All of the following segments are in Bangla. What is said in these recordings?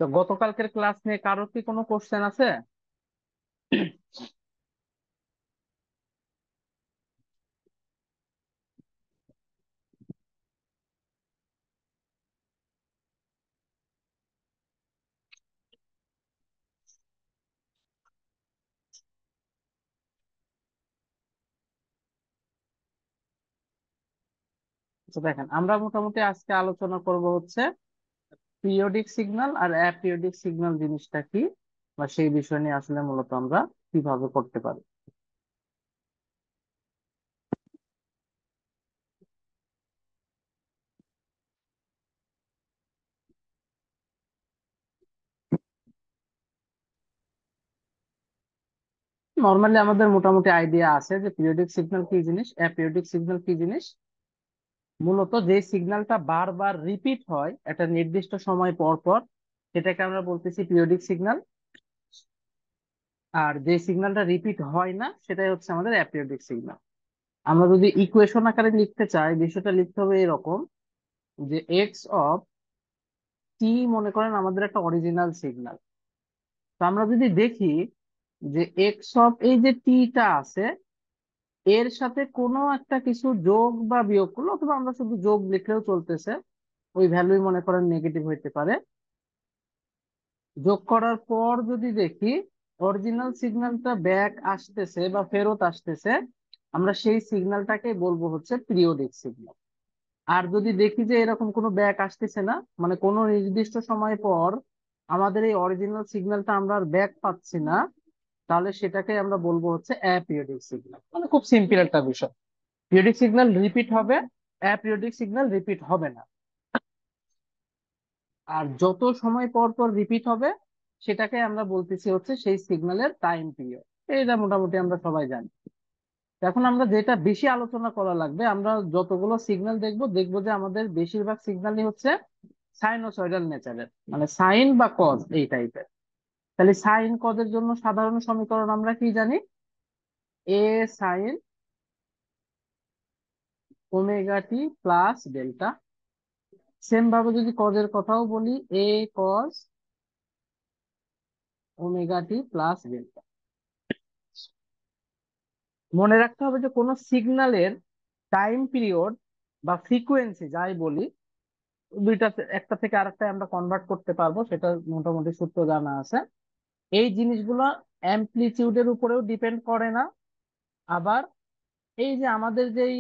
তো গতকালকের ক্লাস নিয়ে কারোর কি কোনো কোশ্চেন আছে? তো দেখেন, আমরা মোটামুটি আজকে আলোচনা করব হচ্ছে পিরিয়ডিক সিগন্যাল আর অ্যাপিরিয়ডিক সিগন্যাল জিনিসটা কি, বা সেই বিষয় নিয়ে আসলে মূলত আমরা কিভাবে করতে পারি। নর্মালি আমাদের মোটামুটি আইডিয়া আছে যে পিরিয়ডিক সিগন্যাল কি জিনিস, অ্যাপিরিয়ডিক সিগন্যাল কি জিনিস। মূলত যে সিগন্যালটা বারবার রিপিট হয় একটা নির্দিষ্ট সময় পর পর, সেটাকে আমরা বলতেছি পিরিয়ডিক সিগন্যাল। আর যে সিগন্যালটা রিপিট হয় না সেটাই হচ্ছে আমাদের অ্যাপিরিয়ডিক সিগন্যাল। আমরা যদি ইকুয়েশন আকারে লিখতে চাই, বিষয়টা লিখতে হবে এরকম যে এক্স অফ টি মনে করেন আমাদের একটা অরিজিনাল সিগন্যাল। তো আমরা যদি দেখি যে এক্স অফ এই যে টিটা আছে, এর সাথে কোনো একটা কিছু যোগ বা বিয়োগ করলো, অথবা আমরা শুধু যোগ লিখলেও চলতেছে, ওই ভ্যালুই মনে করেন নেগেটিভ হইতে পারে। যোগ করার পর যদি দেখি অরিজিনাল সিগন্যালটা ব্যাক আসতেছে বা ফেরত আসতেছে, আমরা সেই সিগন্যালটাকে বলবো হচ্ছে পিরিয়ডিক সিগন্যাল। আর যদি দেখি যে এরকম কোনো ব্যাক আসতেছে না, মানে কোনো নির্দিষ্ট সময় পর আমাদের এই অরিজিনাল সিগন্যালটা আমরা আর ব্যাক পাচ্ছি না, তাহলে সেটাকে আমরা বলবো হচ্ছে অ্যাপিরিয়ডিক সিগন্যাল। মানে খুব সিম্পল একটা বিষয়। পিরিয়ডিক সিগন্যাল রিপিট হবে, অ্যাপিরিয়ডিক সিগন্যাল রিপিট হবে না। আর যত সময় পর পর রিপিট হবে সেটাকে আমরা বলতেছি হচ্ছে সেই সিগন্যালের টাইম পিরিয়ড। এটা মোটামুটি আমরা সবাই জানি। এখন আমরা যেটা বেশি আলোচনা করা লাগবে, আমরা যতগুলো সিগন্যাল দেখবো দেখবো যে আমাদের বেশিরভাগ সিগন্যালই হচ্ছে সাইনোসয়েডাল নেচারের, মানে সাইন বা কজ এই টাইপের। তাহলে সাইন কজের জন্য সাধারণ সমীকরণ আমরা কি জানি? এ sine omega t plus delta. Same ভাবে যদি কজের কথাও বলি, এ cause omega t plus delta. মনে রাখতে হবে যে কোনো সিগন্যালের টাইম পিরিয়ড বা ফ্রিকোয়েন্সি যাই বলি, দুইটা একটা থেকে আরেকটা আমরা কনভার্ট করতে পারবো, সেটা মোটামুটি সূত্র জানা আছে। এই জিনিসগুলো অ্যামপ্লিটিউডের উপরেও ডিপেন্ড করে না। আবার এই যে আমাদের যেই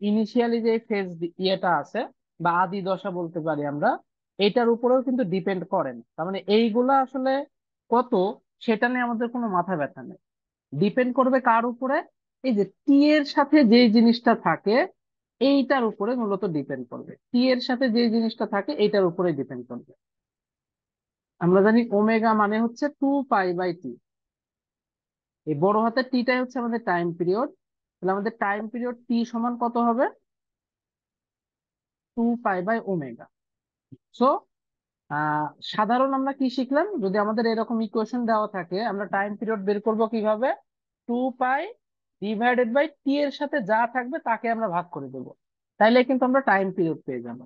ইনিশিয়ালি যে ফেজ ইয়েটা আছে বা আদি দশা বলতে পারি আমরা, এটার উপরেও কিন্তু ডিপেন্ড করে না। তার মানে এইগুলা আসলে কত, সেটা নিয়ে আমাদের কোনো মাথা ব্যথা নেই। ডিপেন্ড করবে কার উপরে? এই যে টি এর সাথে যে জিনিসটা থাকে এইটার উপরে মূলত ডিপেন্ড করবে। টি এর সাথে যে জিনিসটা থাকে এইটার উপরে ডিপেন্ড করবে। আমরা জানি ওমেগা মানে হচ্ছে 2 পাই বাই টি। এই বড় হাতের টিটাই হচ্ছে আমাদের টাইম পিরিয়ড। তাহলে আমাদের টাইম পিরিয়ড টি সমান কত হবে? 2 পাই বাই ওমেগা। সো সাধারণ আমরা কি শিখলাম, যদি আমাদের এরকম ইকুয়েশন দেওয়া থাকে আমরা টাইম পিরিয়ড বের করব কিভাবে? 2 পাই ডিভাইডেড বাই টি এর সাথে যা থাকবে তাকে আমরা ভাগ করে দেবো, তাইলে কিন্তু আমরা টাইম পিরিয়ড পেয়ে যাবো।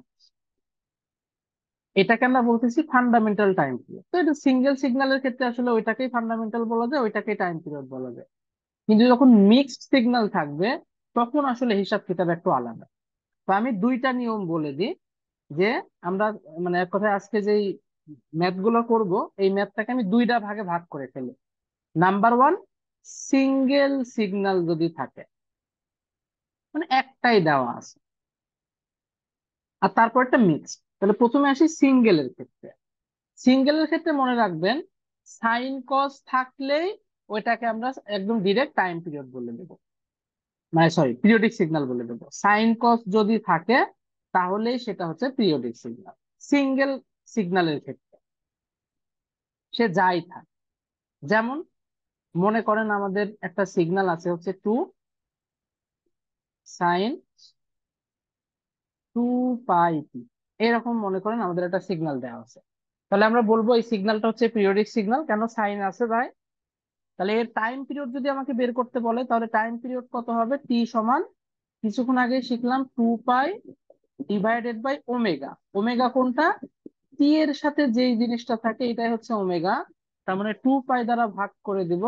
এটাকে আমরা বলতেছি ফান্ডামেন্টাল টাইম পিরিয়ড। তো এটা সিঙ্গেল সিগন্যালের ক্ষেত্রে আসলে ওইটাকেই ফান্ডামেন্টাল বলা যায়, ওইটাকেই টাইম পিরিয়ড বলা যায়। কিন্তু যখন মিক্সড সিগন্যাল থাকবে তখন আসলে হিসাব কিতাব একটু আলাদা। তো আমি দুইটা নিয়ম বলে দিই যে আমরা, মানে এক কথায় আজকে যেই ম্যাথ গুলো করবো, এই ম্যাথটাকে আমি দুইটা ভাগে ভাগ করে ফেলি। নাম্বার ওয়ান, সিঙ্গেল সিগন্যাল যদি থাকে, মানে একটাই দেওয়া আছে, আর তারপর একটা মিক্স। তাহলে প্রথমে আসি সিঙ্গেলের ক্ষেত্রে। সিঙ্গেলের ক্ষেত্রে মনে রাখবেন, সাইন কস থাকলেই ওইটাকে আমরা একদম ডিরেক্ট টাইম পিরিয়ড বলে দেবো, মানে সরি পিরিয়ডিক সিগন্যাল বলে দেবো। সাইন কস যদি থাকে তাহলেই সেটা হচ্ছে পিরিয়ডিক সিগন্যাল। সিঙ্গেল সিগন্যালের ক্ষেত্রে সে যাই থাক, যেমন মনে করেন আমাদের একটা সিগন্যাল আছে হচ্ছে 2 sin 2 পাই টি, এরকম মনে করেন আমাদের একটা সিগন্যাল দেওয়া আছে। তাহলে আমরা বলবো এই সিগন্যালটা হচ্ছে পিরিয়ডিক সিগন্যাল, কেন? সাইন আছে তাই। তাহলে এর টাইম পিরিয়ড যদি আমাকে বের করতে বলে, তাহলে টাইম পিরিয়ড কত হবে? টি সমান, কিছুক্ষণ আগে শিখলাম, 2 pi divided by omega. Omega কোনটা? টি এর সাথে যেই জিনিসটা থাকে এটাই হচ্ছে ওমেগা, তার মানে 2 পাই দ্বারা ভাগ করে দিব,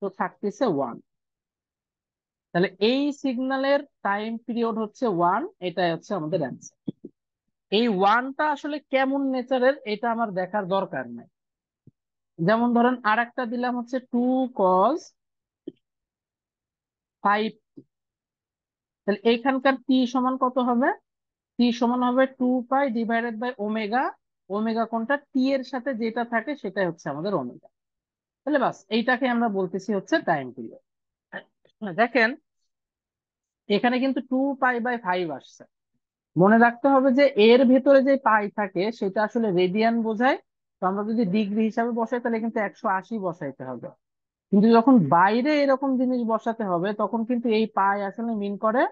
তো থাকতেছে 1। তাহলে এই সিগন্যালের টাইম পিরিয়ড হচ্ছে 1, এটাই হচ্ছে আমাদের অ্যান্সার। এই 1টা আসলে কেমন নেচারের এটা আমার দেখার দরকার নাই। যেমন ধরেন আর একটা দিলাম হচ্ছে 2 cos 5, তাহলে এইখানকার টি সমান কত হবে? টি সমান হবে 2 pi divided by omega. Omega কোনটা? টি এর সাথে যেটা থাকে সেটাই হচ্ছে আমাদের ওমেগা। তাহলে বাস এইটাকে আমরা বলতেছি হচ্ছে টাইম পিরিয়ড। দেখেন এখানে কিন্তু 2 পাই/5 আসছে। মনে রাখতে হবে যে এর ভেতরে যে পাই থাকে সেটা আসলে রেডিয়ান বোঝায়। তো আমরা যদি ডিগ্রি হিসাবে বসাই তাহলে কিন্তু 180 বসাইতে হবে। কিন্তু যখন বাইরে এরকম জিনিস বসাতে হবে তখন কিন্তু এই পাই আসলে মিন করে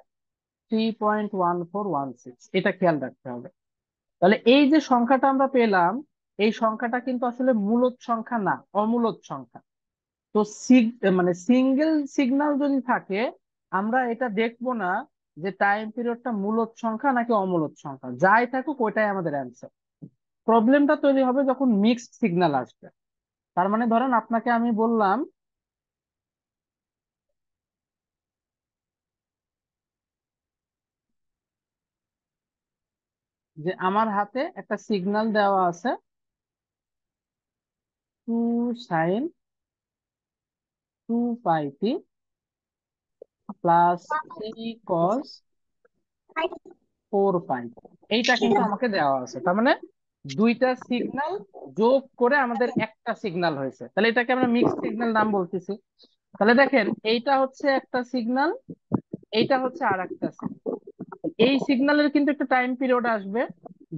3.1416, এটা খেয়াল রাখতে হবে। তাহলে এই যে সংখ্যাটা আমরা পেলাম, এই সংখ্যাটা কিন্তু আসলে মূলদ সংখ্যা না, অমূলদ সংখ্যা। তো মানে সিঙ্গেল সিগন্যাল যদি থাকে আমরা এটা দেখবো না যে টাইম পিরিয়ডটা মূলদ সংখ্যা নাকি অমূলদ সংখ্যা, যাই থাকুক ওইটাই আমাদের অ্যান্সার। প্রবলেমটা তৈরি হবে যখন মিক্সড সিগন্যাল আসবে। তার মানে ধরেন আপনাকে আমি বললাম যে আমার হাতে একটা সিগন্যাল দেওয়া আছে 2 sin 2 পাই টি প্লাস 3 cos 4 পাই, এইটা কিন্তু আমাকে দেওয়া আছে। তার মানে দুইটা সিগন্যাল যোগ করে আমাদের একটা সিগন্যাল হয়েছে, তাহলে এটাকে আমরা মিক্স সিগন্যাল নাম বলতেছি। তাহলে দেখেন এইটা হচ্ছে একটা সিগন্যাল, এইটা হচ্ছে আর একটা সিগন্যাল। এই সিগন্যালের কিন্তু একটা টাইম পিরিয়ড আসবে,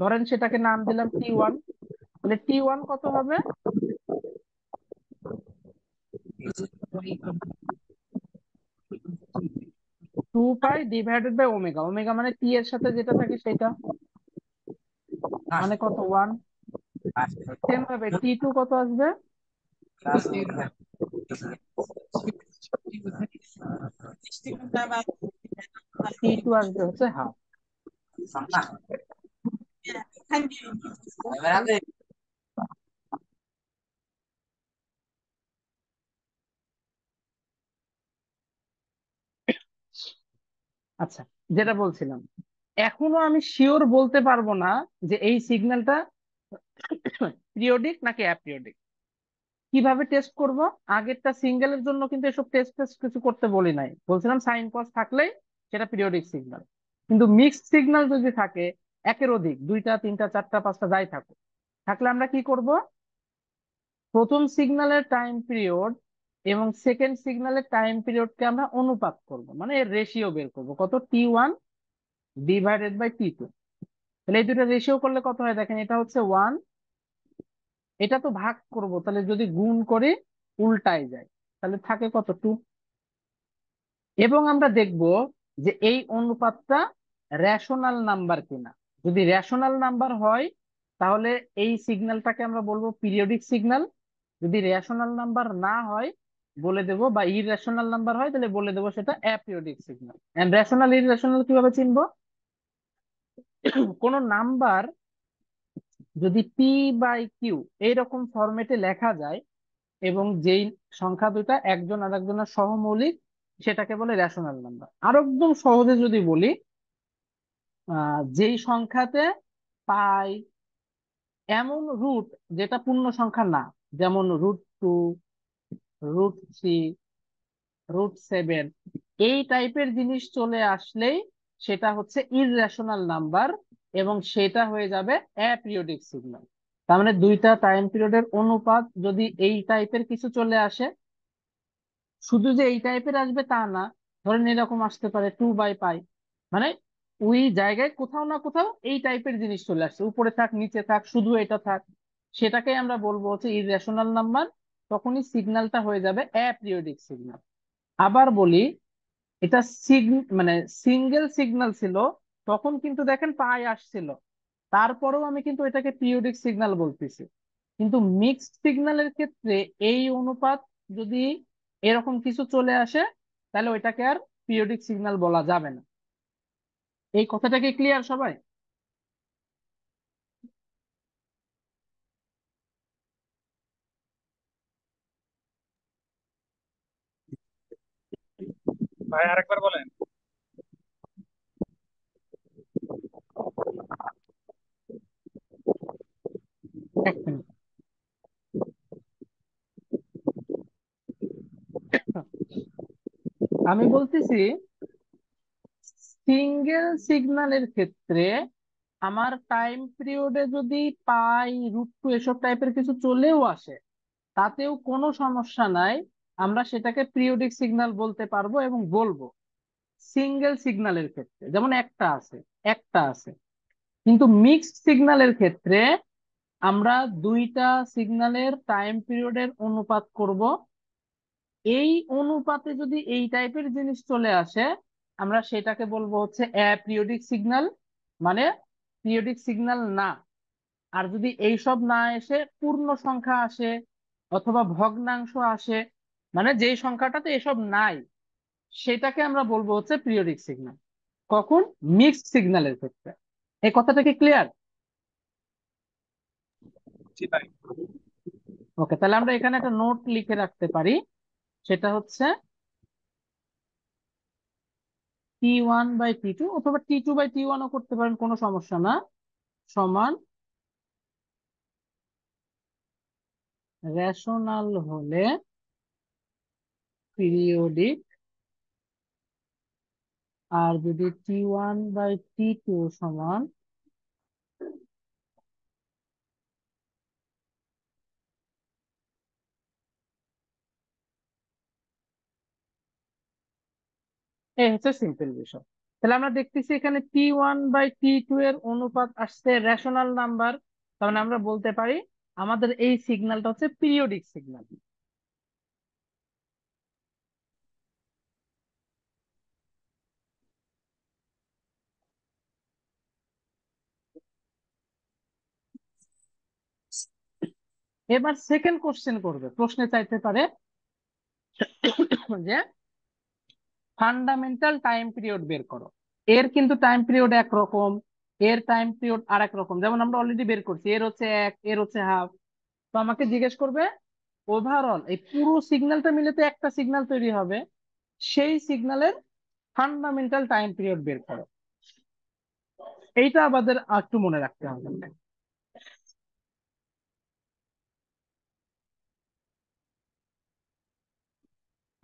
ধরেন সেটাকে নাম দিলাম T1। তাহলে T1 কত হবে? 2 পাই/ওমেগা। ওমেগা মানে টি এর সাথে যেটা থাকে সেটা, মানে কত? 1। সেম ভাবে T2 কত আসবে? T2 আসবে হচ্ছে হাফ। আচ্ছা, যেটা বলছিলাম, এখনো আমি শিওর বলতে পারবো না যে এই সিগন্যালটা পিরিয়ডিক নাকি অ্যাপিরিয়ডিক। কিভাবে টেস্ট করব? আগেরটা সিঙ্গেলের জন্য কিন্তু এসব টেস্ট টেস্ট কিছু করতে বলি নাই, বলছিলাম সাইন কস থাকলেই সেটা পিরিয়ডিক সিগন্যাল। কিন্তু মিক্সড সিগন্যাল যদি থাকে, একের অধিক, 2টা 3টা 4টা 5টা যাই থাকুক, থাকলে আমরা কি করব? প্রথম সিগন্যালের টাইম পিরিয়ড এবং সেকেন্ড সিগন্যালের টাইম পিরিয়ডকে আমরা অনুপাত করব, মানে এর রেশিও বের করব, কত? T1/T2। তাহলে এই দুটো রেশিও করলে কত হয় দেখেন, এটা হচ্ছে 1, এটা তো ভাগ করব, তাহলে যদি গুণ করি উল্টায় যায়, তাহলে থাকে কত? 2। এবং আমরা দেখব যে এই অনুপাতটা রেশনাল নাম্বার কিনা। যদি রেশনাল নাম্বার হয় তাহলে এই সিগন্যালটাকে আমরা বলবো পিরিয়ডিক সিগন্যাল। যদি রেশনাল নাম্বার না হয় বলে দেব, বা ইররেশনাল নাম্বার হয় তাহলে বলে দেবো সেটা অ্যাপিরিয়ডিক সিগন্যাল। এন্ড রেশনাল ইররেশনাল কিভাবে চিনবো? কোন নাম্বার যদি P/Q এইরকম ফরম্যাটে লেখা যায় এবং যেই সংখ্যা দুটা একজন আরেকজনের সহমৌলিক, সেটাকে বলে রেশনাল নাম্বার। আর একদম সহজে যদি বলি, যেই সংখ্যাতে পাই এমন রুট যেটা পূর্ণ সংখ্যা না, যেমন √2, √3, √7, এই টাইপের জিনিস চলে আসলেই সেটা হচ্ছে ইররেশনাল নাম্বার এবং সেটা হয়ে যাবে অ্যাপিরিয়ডিক সিগন্যাল। তার মানে দুইটা টাইম পিরিয়ডের অনুপাত যদি এই টাইপের কিছু চলে আসে, শুধু যে এই টাইপের আসবে তা না, ধরেন এরকম আসতে পারে 2/পাই, মানে ওই জায়গায় কোথাও না কোথাও এই টাইপের জিনিস চলে আসছে, উপরে থাক নিচে থাক শুধু এটা থাক, সেটাকে আমরা বলবো হচ্ছে ইররেশনাল নাম্বার। তখনই সিগন্যালটা হয়ে যাবে অ্যাপিরিয়ডিক সিগন্যাল। আবার বলি, এটা মানে সিঙ্গেল সিগন্যাল ছিল, তখন কিন্তু দেখেন পাই আসছিল, তারপরেও আমি কিন্তু এটাকে পিরিয়ডিক সিগন্যাল বলতেছি। কিন্তু মিক্সড সিগন্যালের ক্ষেত্রে এই অনুপাত যদি এরকম কিছু চলে আসে তাহলে ওইটাকে আর পিরিয়ডিক সিগন্যাল বলা যাবে না। এই কথাটা কি ক্লিয়ার সবাই? ভাই আরেকবার বলেন। এক মিনিট। আমি বলতেছি সিঙ্গেল সিগন্যালের ক্ষেত্রে আমার টাইম পিরিয়ডে যদি পাই, √2 এসব টাইপের কিছু চলেও আসে, তাতেও কোনো সমস্যা নাই। আমরা সেটাকে পিরিয়ডিক সিগন্যাল বলতে পারবো এবং বলবো। সিঙ্গেল সিগন্যালের ক্ষেত্রে যেমন একটা আছে, কিন্তু মিক্সড সিগন্যালের ক্ষেত্রে আমরা দুইটা সিগন্যালের টাইম পিরিয়ডের অনুপাত করব। এই অনুপাতে যদি এই টাইপের জিনিস চলে আসে, আমরা সেটাকে বলবো হচ্ছে অ্যাপিরিয়ডিক সিগন্যাল, মানে পিরিয়ডিক সিগন্যাল না। আর যদি এইসব না এসে পূর্ণ সংখ্যা আসে অথবা ভগ্নাংশ আসে, মানে যেই সংখ্যাটাতে এসব নাই, সেটাকে আমরা বলবো হচ্ছে পিরিয়ডিক সিগন্যাল। কখন? মিক্সড সিগন্যালের ক্ষেত্রে। এই কথাটা কি ক্লিয়ার? জি ভাই। ওকে, তাহলে আমরা এখানে একটা নোট লিখে রাখতে পারি। সেটা হচ্ছে T1/T2, অথবা T2/T1ও করতে পারেন, কোনো সমস্যা না, সমান রেশনাল হলে পিরিয়ডিক। আর যদি T1/T2 সমান, এই হচ্ছে সিম্পল বিষয়। তাহলে আমরা দেখতেছি এখানে T1/T2 এর অনুপাত আসছে রেশনাল নাম্বার। তার মানে আমরা বলতে পারি আমাদের এই সিগন্যালটা হচ্ছে পিরিয়ডিক সিগন্যাল। এবার সেকেন্ড কোশ্চেন করবে, প্রশ্নে চাইতে পারে যে ফান্ডামেন্টাল টাইম পিরিয়ড বের করো। এর কিন্তু টাইম পিরিয়ড একরকম, এর টাইম পিরিয়ড আর এক রকম। যেমন আমরা অলরেডি বের করছি, এর হচ্ছে এক, এর হচ্ছে হাফ। তো আমাকে জিজ্ঞেস করবে ওভারঅল এই পুরো সিগন্যালটা মিলে তো একটা সিগন্যাল তৈরি হবে, সেই সিগন্যালের ফান্ডামেন্টাল টাইম পিরিয়ড বের করো। এইটা আমাদের একটু মনে রাখতে হবে।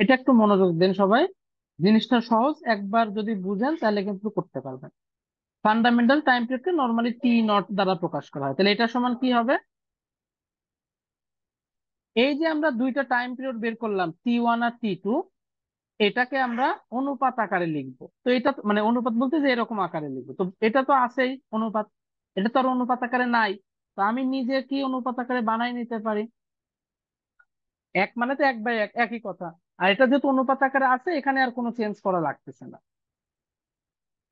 এটা একটু মনোযোগ দেন সবাই। জিনিসটা সহজ, একবার যদি বুঝেন তাহলে কিন্তু করতে পারবেন। ফান্ডামেন্টাল টাইম পিরিয়ডকে নর্মালি T0 দ্বারা প্রকাশ করা হয়। তাহলে এটা সমান কি হবে? এই যে আমরা দুইটা টাইম পিরিয়ড বের করলাম, T1 আর T2, এটাকে আমরা অনুপাত আকারে লিখবো। তো এটা মানে অনুপাত বলতে যে এরকম আকারে লিখবো, তো এটা তো আছেই অনুপাত। এটা তো আর অনুপাত আকারে নাই। তো আমি নিজে কি অনুপাত আকারে বানাই নিতে পারি। এক মানে তো 1/1, একই কথা। আর এটা যেহেতু অনুপাত আকারে আছে, এখানে আর কোনো চেঞ্জ করা লাগতেছে না।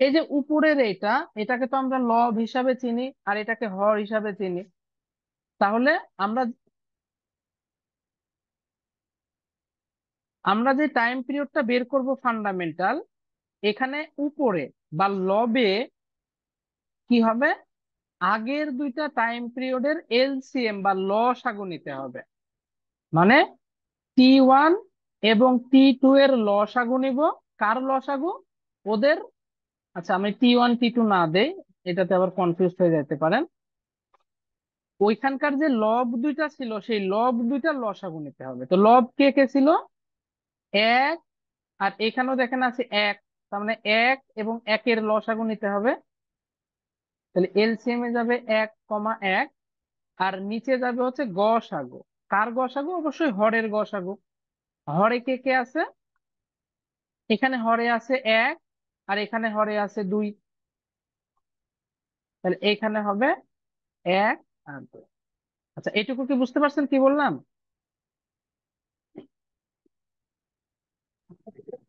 এই যে উপরের এটা, এটাকে তো আমরা লব হিসাবে চিনি, আর এটাকে হর হিসাবে চিনি। তাহলে আমরা আমরা যে টাইম পিরিয়ডটা বের করব ফান্ডামেন্টাল, এখানে উপরে বা লবে কি হবে? আগের দুইটা টাইম পিরিয়ডের এলসিএম বা লসাগু নিতে হবে। মানে T1 এবং T2 এর লসাগু নিব। কার লসাগু? ওদের। আচ্ছা, আমি T1 T2 না দেই, এটাতে আবার কনফিউজ হয়ে যেতে পারেন। ওইখানকার যে লব দুইটা ছিল, সেই লব দুইটার লসাগু নিতে হবে। তো লব কে কে ছিল? এক। আর এখানেও দেখেন আছে এক। তার মানে এক এবং একের লসাগু নিতে হবে। তাহলে এলসিএম এ যাবে 1,1, আর নিচে যাবে হচ্ছে গসাগু। কার গসাগু? অবশ্যই হরের গসাগু। হরে কে কে আছে? এখানে হরে আছে এক, আর এখানে হরে আছে দুই। তাহলে এখানে হবে এক আর দুই। আচ্ছা, এটুকু কি বুঝতে পারছেন কি বললাম?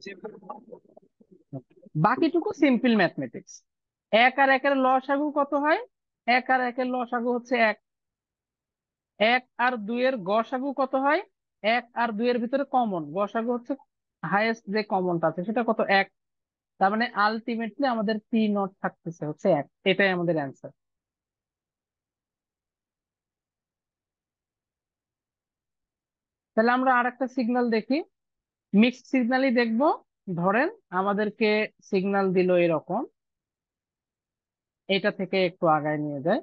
জি ভাই। বাকিটুকু সিম্পল ম্যাথমেটিক্স। এক আর একের লসাগু কত হয়? এক আর একের লসাগু হচ্ছে এক। এক আর দুইয়ের গসাগু কত হয়? এক আর দুইয়ের ভিতরে কমন গসাগু হচ্ছে হাইয়েস্ট যে কমনটা আছে সেটা কত? এক। তার মানে আলটিমেটলি আমাদের T0 থাকতেছে হচ্ছে এক। এটাই আমাদের অ্যান্সার। তাহলে আমরা আর একটা সিগন্যাল দেখি, মিক্সড সিগন্যালই দেখবো। ধরেন আমাদেরকে সিগন্যাল দিল এরকম, এটা থেকে একটু আগায় নিয়ে যায়।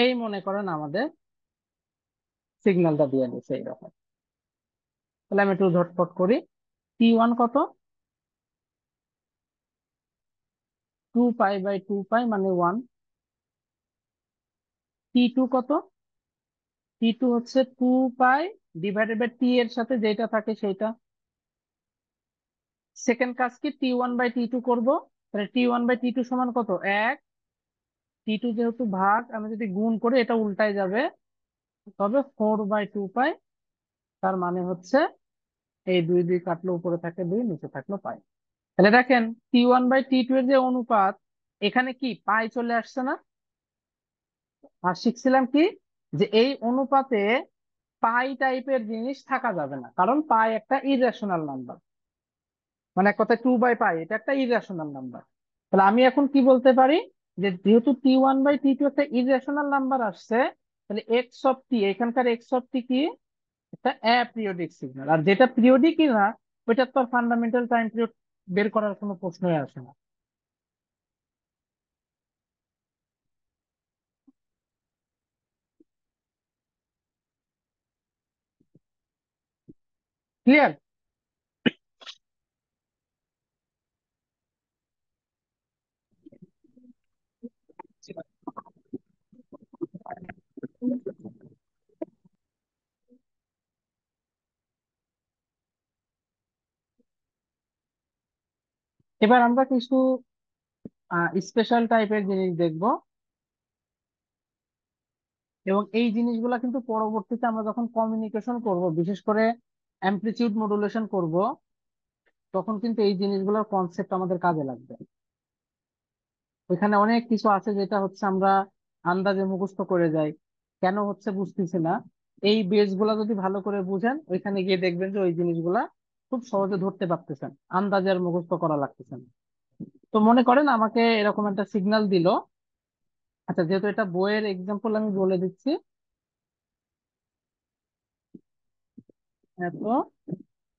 এই মনে করেন আমাদের সিগন্যালটা দিয়ে দিচ্ছে এইরকম। তাহলে আমি একটু ঝটপট করি। T1 কত? 2 পাই বাই 2 পাই মানে 1। T2 কত? T2 হচ্ছে 2 পাই ডিভাইডেড বাই টি এর সাথে যেটা থাকে সেইটা। সেকেন্ড কাজ কি, T1/T2 করব। তাহলে T1/T2 সমান কত? 1। T2 যেহেতু ভাগ, আমি যদি গুণ করি এটা উল্টায় যাবে, তবে 4/2 পাই। তার মানে হচ্ছে এই দুই দুই কাটলো, উপরে থাকে 2, নিচে থাকলো পাই। তাহলে দেখেন T1/T2 এর যে অনুপাত, এখানে কি পাই চলে আসছে না? আর শিখছিলাম কি, যে এই অনুপাতে পাই টাইপের জিনিস থাকা যাবে না, কারণ পাই একটা ইরেশনাল নাম্বার। মানে এক কথায় 2/পাই এটা একটা ইরেশনাল নাম্বার। তাহলে আমি এখন কি বলতে পারি, যে যেহেতু T1/T2 একটা ইরেশনাল নাম্বার আসছে, তাহলে x(t), এখানকার x(t) কি একটা অ্যাপিরিওডিক সিগন্যাল। আর যেটা পিরিয়ডিক না, ওইটা তো ফান্ডামেন্টাল টাইম পিরিয়ড বের করার কোনো প্রশ্নই আসে না। ক্লিয়ার? জি ভাই। এবার আমরা কিছু স্পেশাল টাইপের জিনিস দেখব, এবং এই জিনিসগুলা কিন্তু পরবর্তীতে আমরা যখন কমিউনিকেশন করব, বিশেষ করে অ্যামপ্লিটিউড মডুলেশন করব, তখন কিন্তু এই জিনিসগুলোর কনসেপ্ট আমাদের কাজে লাগবে। ওইখানে অনেক কিছু আছে যেটা হচ্ছে আমরা আন্দাজে মুখস্থ করে যাই, কেন হচ্ছে বুঝতেছি না। এই বেস গুলা যদি ভালো করে বুঝেন, ওইখানে গিয়ে দেখবেন যে ওই জিনিসগুলা খুব সহজে ধরতে পারতেছেন, আন্দাজে আর মুখস্থ করা লাগতেছে না। তো মনে করেন আমাকে এরকম একটা সিগন্যাল দিল। আচ্ছা, যেহেতু এটা বইয়ের এক্সাম্পল আমি বলে দিচ্ছি। এত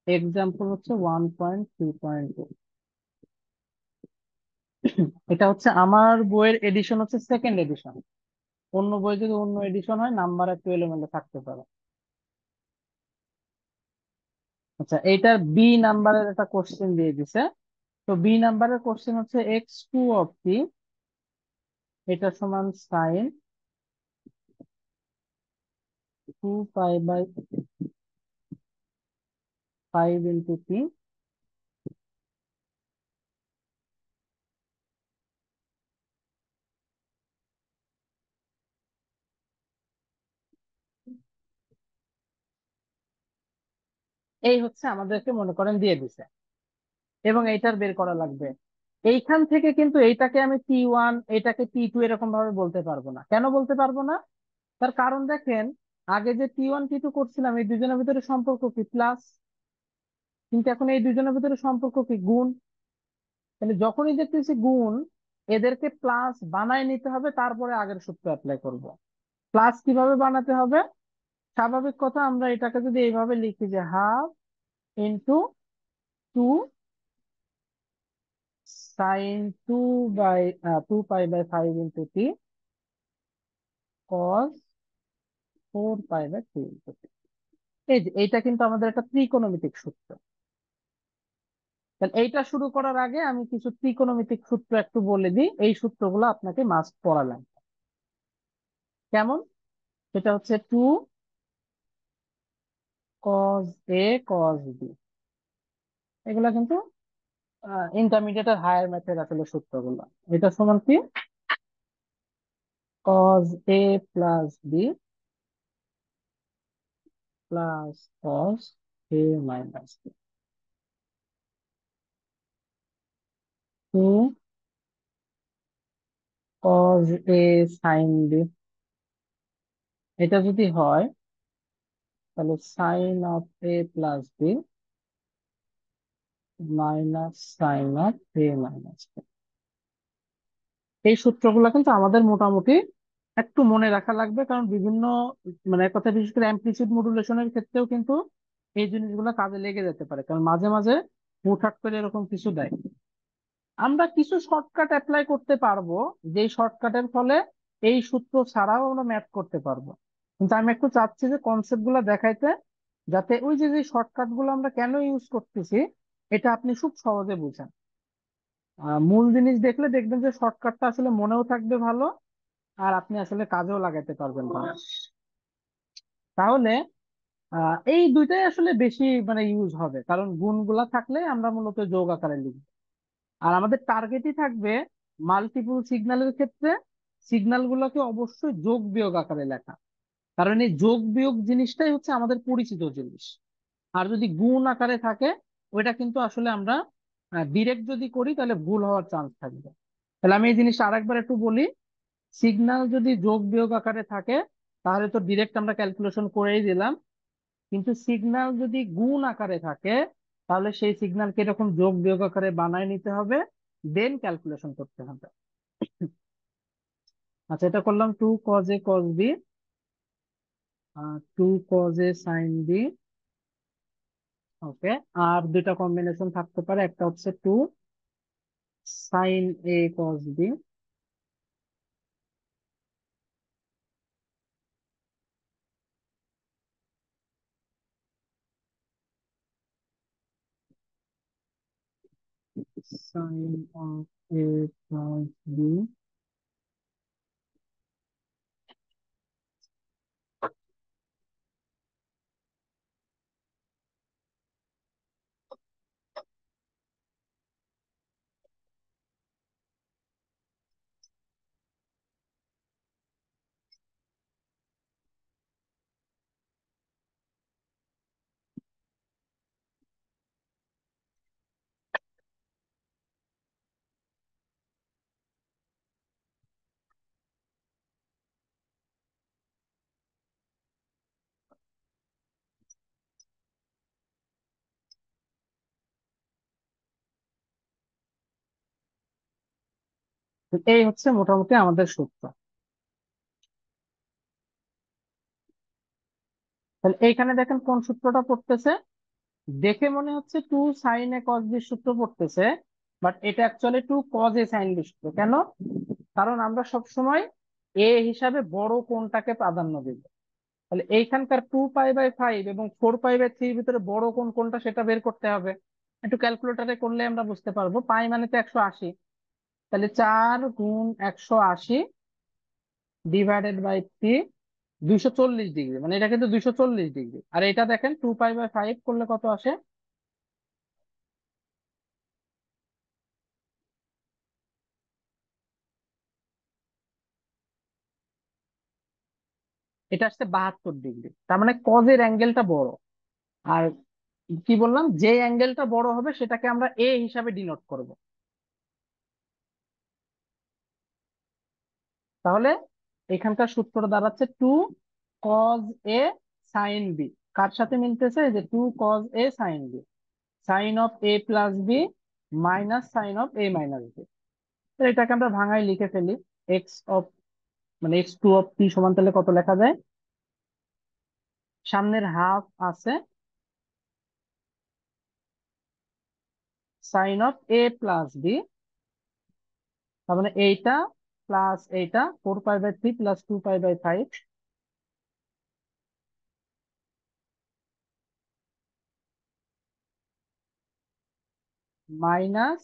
এক্সাম্পল হচ্ছে 1.3.2। এটা হচ্ছে আমার বইয়ের এডিশন, হচ্ছে সেকেন্ড এডিশন। অন্য বই যদি অন্য এডিশন হয়, নাম্বার একটু এলোমেলো থাকতে পারে। আচ্ছা, এইটার বি নাম্বারের একটা কোশ্চেন দিয়ে দিছে। তো বি নাম্বারের কোশ্চেন হচ্ছে x2 এটা সমান সাইন 2 পাই বাই 5 × t। এই হচ্ছে আমাদেরকে মনে করেন দিয়ে দিছে, এবং এইটার বের করা লাগবে। এইখান থেকে কিন্তু এইটাকে আমি T1, এটাকে T2 এরকম ভাবে বলতে পারবো না। কেন বলতে পারবো না? তার কারণ দেখেন, আগে যে T1 T2 করছিলাম, এই দুজনের ভিতরে সম্পর্ক কি প্লাস, কিন্তু এখন এই দুজনের ভিতরে সম্পর্ক কি গুণ। তাহলে যখনই দেখতেছি গুণ, এদেরকে প্লাস বানায় নিতে হবে, তারপরে আগের সূত্র অ্যাপ্লাই করব। প্লাস কিভাবে বানাতে হবে? স্বাভাবিক কথা, আমরা এটাকে যদি এইভাবে লিখি যে 1/2 sin 2 pi by 5 × t cos 4 pi by 2 × t। এই যে এইটা কিন্তু আমাদের একটা ত্রিকোণমিতিক সূত্র। তাহলে এইটা শুরু করার আগে আমি কিছু ত্রিকোণমিতিক সূত্র একটু বলে দিই, এই সূত্রগুলো আপনাকে মাস্ট পড়া লাগবে। কেমন? সেটা হচ্ছে 2 cos A cos B। এগুলা কিন্তু ইন্টারমিডিয়েট আর হায়ার ম্যাথের আসলে সূত্রগুলো। এটা সমান কি, cos A + B + cos A - B, 2 cos A sin B এটা যদি হয় তাহলে sine of A plus B minus sine of A minus B. এই সূত্রগুলো কিন্তু আমাদের মোটামুটি একটু মনে রাখা লাগবে, কারণ বিভিন্ন মানে এক কথা বিশেষ করে অ্যামপ্লিচিউড মডুলেশনের ক্ষেত্রেও কিন্তু এই জিনিসগুলো কাজে লেগে যেতে পারে, কারণ মাঝে মাঝে হুটহাট করে এরকম কিছু দেয়। আমরা কিছু শর্টকাট অ্যাপ্লাই করতে পারবো, যেই শর্টকাটের ফলে এই সূত্র ছাড়াও আমরা ম্যাথ করতে পারবো। কিন্তু আমি একটু চাচ্ছি যে কনসেপ্ট গুলা দেখাইতে, যাতে ওই যে যে শর্টকাট গুলো আমরা কেন ইউজ করতেছি এটা আপনি খুব সহজে বুঝেন। মূল জিনিস দেখলে দেখবেন যে শর্টকাটটা আসলে মনেও থাকবে ভালো, আর আপনি আসলে কাজেও লাগাতে পারবেন ভালো। তাহলে এই দুইটাই আসলে বেশি মানে ইউজ হবে, কারণ গুণগুলা থাকলে আমরা মূলত যোগ আকারে লিখব। আর আমাদের টার্গেটই থাকবে মাল্টিপল সিগন্যালের ক্ষেত্রে সিগন্যাল গুলোকে অবশ্যই যোগ বিয়োগ আকারে লেখা, কারণ এই যোগ বিয়োগ জিনিসটাই হচ্ছে আমাদের পরিচিত জিনিস। আর যদি গুণ আকারে থাকে ওইটা কিন্তু আসলে আমরা ডিরেক্ট যদি করি তাহলে ভুল হওয়ার চান্স থাকবে। তাহলে আমি এই জিনিসটা আরেকবার একটু বলি। সিগন্যাল যদি যোগ বিয়োগ আকারে থাকে তাহলে তো ডিরেক্ট আমরা ক্যালকুলেশন করেই দিলাম, কিন্তু সিগন্যাল যদি গুণ আকারে থাকে তাহলে সেই সিগন্যালকে এরকম যোগ বিয়োগ আকারে বানায় নিতে হবে, দেন ক্যালকুলেশন করতে হবে। আচ্ছা, এটা করলাম two cos A cos B, two cos A sine B. Okay, আর দুইটা কম্বিনেশন থাকতে পারে, একটা হচ্ছে two sine A cos B, sine of A plus B. এই হচ্ছে মোটামুটি আমাদের সূত্র। তাহলে এইখানে দেখেন কোন সূত্রটা পড়তেছে, দেখে মনে হচ্ছে two sine A cos B সূত্র পড়তেছে, বাট এটা actually two cos A sine B সূত্র। কেন? কারণ আমরা সব সময় এ হিসাবে বড় কোণটাকে প্রাধান্য দিব। তাহলে এইখানকার 2π/5 এবং 4π/3 ভিতরে বড় কোণ কোনটা সেটা বের করতে হবে। একটু ক্যালকুলেটরে করলে আমরা বুঝতে পারবো। পাই মানে তো 180, তাহলে 4 গুণ 180 ডিভাইডেড বাই 3, 240 ডিগ্রি, মানে এটা কিন্তু 240 ডিগ্রি। আর এটা দেখেন 2π/5 করলে কত আসে? এটা আসছে 72 ডিগ্রি। তার মানে কজের অ্যাঙ্গেলটা বড়। আর কি বললাম, যে অ্যাঙ্গেলটা বড় হবে সেটাকে আমরা এ হিসাবে ডিনোট করব। তাহলে এখানকার সূত্রটা দাঁড়াচ্ছে two cos A sine B. কার সাথে মিলতেছে? এই যে two cos A sine B, sine of A plus B minus sine of A minus B. এটাকে আমরা ভাঙায় লিখে ফেলি। এক্স অফ মানে x2 অফ t সমান তাহলে কত লেখা যায়? সামনের হাফ আছে sine of A plus B, তার মানে এইটা প্লাস এইটা 4π/3 plus 2π/5 minus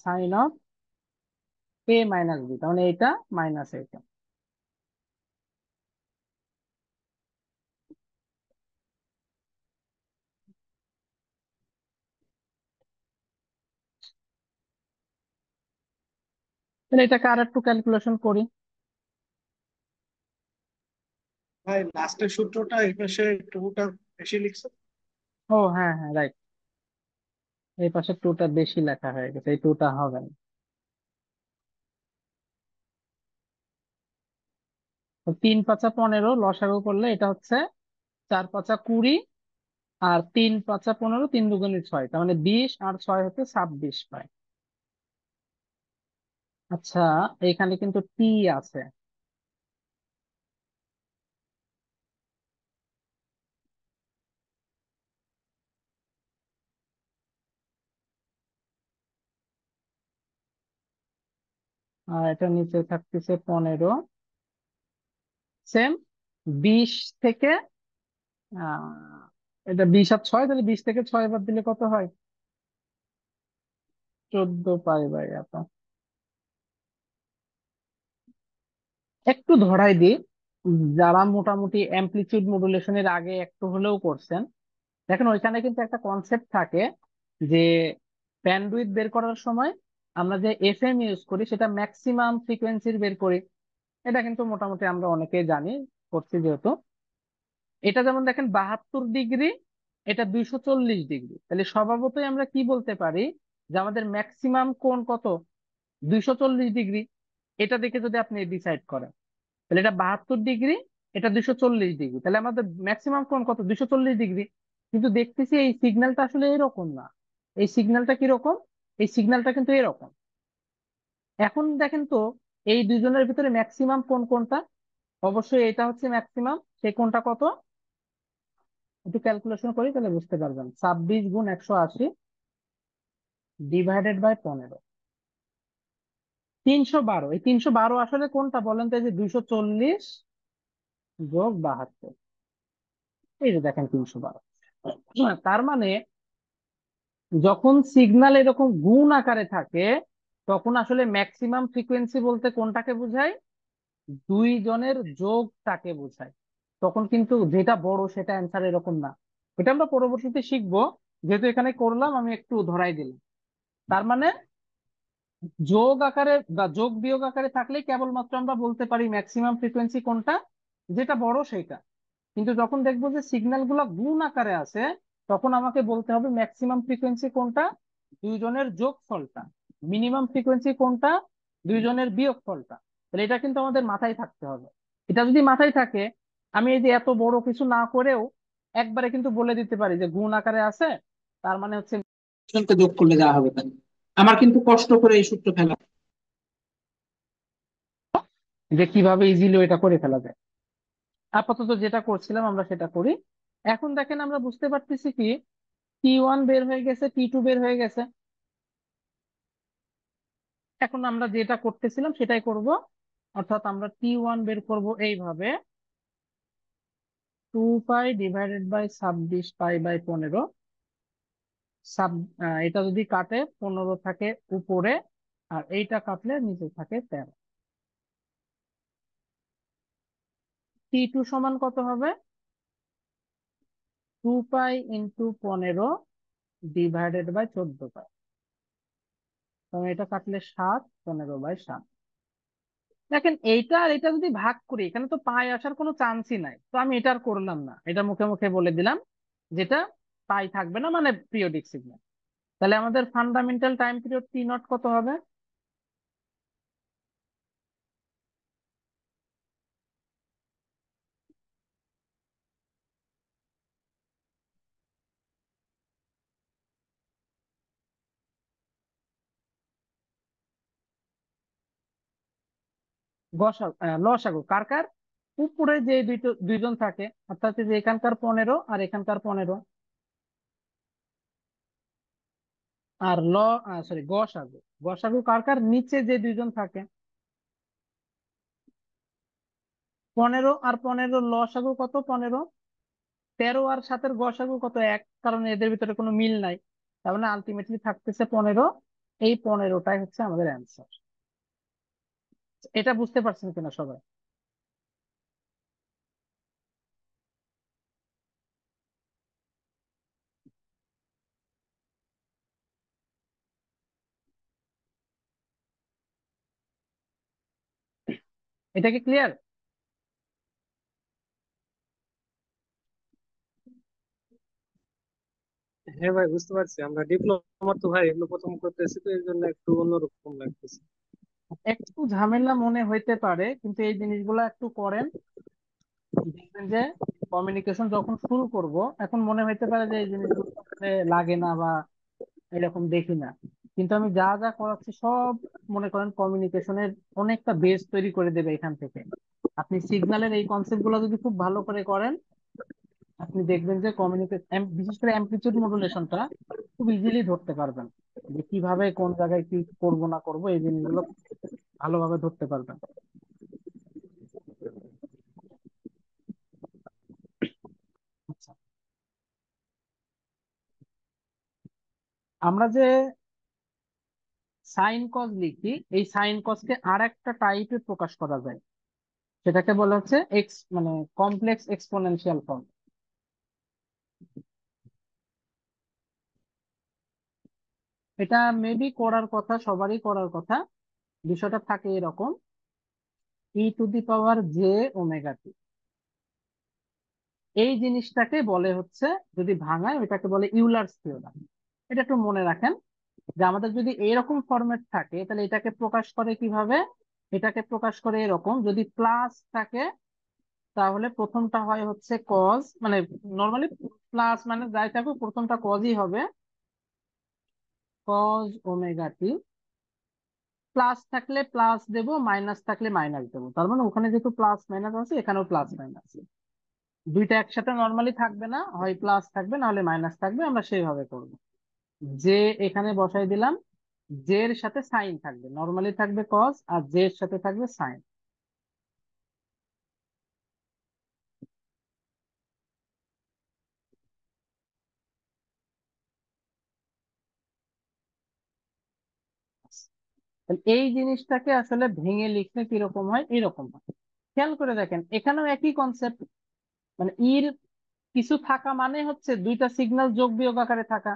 sine of A minus B, তার মানে এইটা মাইনাস এইটা। তাহলে এটাকে আর একটু ক্যালকুলেশন করি। ভাই লাস্টের সূত্রটা এই পাশে টুটা বেশি লিখছো। ও হ্যাঁ হ্যাঁ, রাইট, এই পাশে টুটা বেশি লেখা হয়ে গেছে, এই টুটা হবে না। তো 3 × 5 = 15, লসাগু করলে এটা হচ্ছে 4 × 5 = 20, আর 3 × 5 = 15, 3 × 2 = 6, তার মানে 20 আর 6 হচ্ছে 26 পাই। আচ্ছা, এখানে কিন্তু টি আছে। আর এটা নিচে থাকতেছে 15, সেম। 20 থেকে এটা 20 আর 6, তাহলে 20 থেকে 6 বাদ দিলে কত হয়? 14 পাই/এত। একটু ধরাই দিই, যারা মোটামুটি অ্যামপ্লিচিউড মডুলেশনের আগে একটু হলেও করছেন, দেখেন ওইখানে কিন্তু একটা কনসেপ্ট থাকে যে ব্যান্ডউইথ বের করার সময় আমরা যে এফএম ইউজ করি সেটা ম্যাক্সিমাম ফ্রিকোয়েন্সির বের করি। এটা কিন্তু মোটামুটি আমরা অনেকেই জানি, করছি যেহেতু। এটা যেমন দেখেন 72 ডিগ্রি, এটা 240 ডিগ্রি, তাহলে স্বভাবতই আমরা কি বলতে পারি যে আমাদের ম্যাক্সিমাম কোণ কত? 240 ডিগ্রি। এটা দেখে যদি আপনি ডিসাইড করেন, তাহলে এটা 72 ডিগ্রি, এটা 240 ডিগ্রি, তাহলে আমাদের ম্যাক্সিমাম কোণ কত? 240 ডিগ্রি। কিন্তু দেখতেছি এই সিগন্যালটা আসলে এরকম না। এই সিগন্যালটা কিরকম? এই সিগন্যালটা কিন্তু এরকম। এখন দেখেন তো, এই দুইজনের ভিতরে ম্যাক্সিমাম কোণ কোনটা? অবশ্যই এটা হচ্ছে ম্যাক্সিমাম। সেই কোণটা কত? একটু ক্যালকুলেশন করি তাহলে বুঝতে পারবেন। 26 × 180 ÷ 15, 312। এই 312 আসলে কোনটা বলেন তো? এই যে 240 যোগ 72, এই যে দেখেন 312। তার মানে যখন সিগন্যাল এরকম গুণ আকারে থাকে, তখন আসলে ম্যাক্সিমাম ফ্রিকোয়েন্সি বলতে কোনটাকে বোঝায়? দুই জনের যোগটাকে বোঝায়। তখন কিন্তু যেটা বড় সেটা অ্যান্সার এরকম না। এটা আমরা পরবর্তীতে শিখবো, যেহেতু এখানে করলাম আমি একটু ধরাই দিলাম। তার মানে যোগ আকারে বা যোগ বিয়োগ আকারে থাকলে কেবলমাত্র আমরা বলতে পারি ম্যাক্সিমাম ফ্রিকোয়েন্সি কোনটা, যেটা বড় সেটা। কিন্তু যখন দেখবো যে সিগন্যাল গুলা গুণ আকারে আছে, তখন আমাকে বলতে হবে ম্যাক্সিমাম ফ্রিকোয়েন্সি কোনটা? দুইজনের যোগফলটা। মিনিমাম ফ্রিকোয়েন্সি কোনটা? দুইজনের বিয়োগফলটা। তাহলে এটা কিন্তু আমাদের মাথায় থাকতে হবে। এটা যদি মাথায় থাকে, আমি এই যে এত বড় কিছু না করেও একবারে কিন্তু বলে দিতে পারি যে গুণ আকারে আছে, তার মানে হচ্ছে জনকে যোগ করলে যা হবে তাই। আমার কিন্তু কষ্ট করে এই সূত্র ফেলা, যে কিভাবে ইজিলি এটা করে ফেলা যায়। আপাতত যেটা করছিলাম আমরা সেটা করি। এখন দেখেন আমরা বুঝতে পারতেছি কি, T1 বের হয়ে গেছে, T2 বের হয়ে গেছে। এখন আমরা যেটা করতেছিলাম সেটাই করব, অর্থাৎ আমরা T1 বের করব এইভাবে: 2π / 26π/15। সাব এটা যদি কাটে 15 থাকে উপরে, আর এইটা কাটলে নিচে থাকে 13। T2 সমান কত হবে? 2π × 15 ÷ 14π। কারণ এটা কাটলে 7, 15/7। দেখেন এইটা আর এটা যদি ভাগ করি, এখানে তো পাই আসার কোনো চান্সই নাই, তো আমি এটা আর করলাম না, এটা মুখে মুখে বলে দিলাম যেটা পাই থাকবে না, মানে পিরিয়ডিক সিগন্যাল। তাহলে আমাদের ফান্ডামেন্টাল টাইম পিরিয়ড T0 কত হবে? লসাগু কার কার? উপরে যে দুইজন থাকে, অর্থাৎ এই যে এখানকার 15 আর এখানকার 15। আর সরি, গসাগু। গসাগু কার কার? নিচে যে দুইজন থাকে। 15 আর 15 লসাগু কত? 15। 13 আর 7-এর গসাগু কত? 1, কারণ এদের ভিতরে কোনো মিল নাই। তার মানে আলটিমেটলি থাকতেছে 15। এই 15টাই হচ্ছে আমাদের অ্যান্সার। এটা বুঝতে পারছেন কিনা সবাই? এটা কি ক্লিয়ার? হ্যাঁ ভাই, বুঝতে পারছি। আমরা ডিপ্লোমা তো ভাই এগুলো প্রথম করতেছি, তো এর জন্য একটু অন্যরকম লাগতেছে। একটু ঝামেলা মনে হইতে পারে, কিন্তু এই জিনিসগুলো একটু করেন, দেখবেন যে কমিউনিকেশন যখন শুরু করব, এখন মনে হইতে পারে যে এই জিনিসগুলো আসলে লাগে না বা এরকম দেখি না, কিন্তু আমি যা যা করাচ্ছি সব মনে করেন কমিউনিকেশনের অনেকটা বেস তৈরি করে দেবে এখান থেকে। আপনি সিগন্যালের এই কনসেপ্ট গুলো যদি খুব ভালো করে করেন, আপনি দেখবেন যে কমিউনিকেশন, বিশেষ করে অ্যামপ্লিটিউড মডুলেশনটা খুব ইজিলি ধরতে পারবেন, যে কিভাবে কোন জায়গায় কি করব না করব এই জিনিসগুলো ভালোভাবে ধরতে পারবেন। আচ্ছা, আমরা যে সাইন কজ লিখি, এই সাইন কজকে আর একটা টাইপে প্রকাশ করা যায়, সেটাকে বলা হচ্ছে এক্স মানে কমপ্লেক্স এক্সপোনেনশিয়াল ফর্ম। এটা মেবি করার কথা, সবারই করার কথা। বিষয়টা থাকে এরকম: e⁻j⍵t, এই জিনিসটাকে বলে হচ্ছে, যদি ভাঙায় ওইটাকে বলে ইউলার্স থিওরাম। এটা একটু মনে রাখেন, যে আমাদের যদি এরকম ফরম্যাট থাকে তাহলে এটাকে প্রকাশ করে কিভাবে। এটাকে প্রকাশ করে এরকম: যদি প্লাস থাকে তাহলে প্রথমটা হয় হচ্ছে কজ, মানে নর্মালি প্লাস মানে যাই থাকুক প্রথমটা কজই হবে, cos⍵t। প্লাস থাকলে প্লাস দেব, মাইনাস থাকলে মাইনাস দেবো, তার মানে ওখানে যেহেতু প্লাস মাইনাস আছে এখানেও প্লাস মাইনাস। দুইটা একসাথে নর্মালি থাকবে না, হয় প্লাস থাকবে না হলে মাইনাস থাকবে, আমরা সেইভাবে করব। যে এখানে বসাই দিলাম, জে এর সাথে সাইন থাকবে, নর্মালি থাকবে কস, আর জে এর সাথে থাকবে সাইন। এই জিনিসটাকে আসলে ভেঙে লিখলে কিরকম হয়, এরকম হয়। খেয়াল করে দেখেন, এখানেও একই কনসেপ্ট, মানে ইর কিছু থাকা মানে হচ্ছে দুইটা সিগন্যাল যোগ বিয়োগ আকারে থাকা।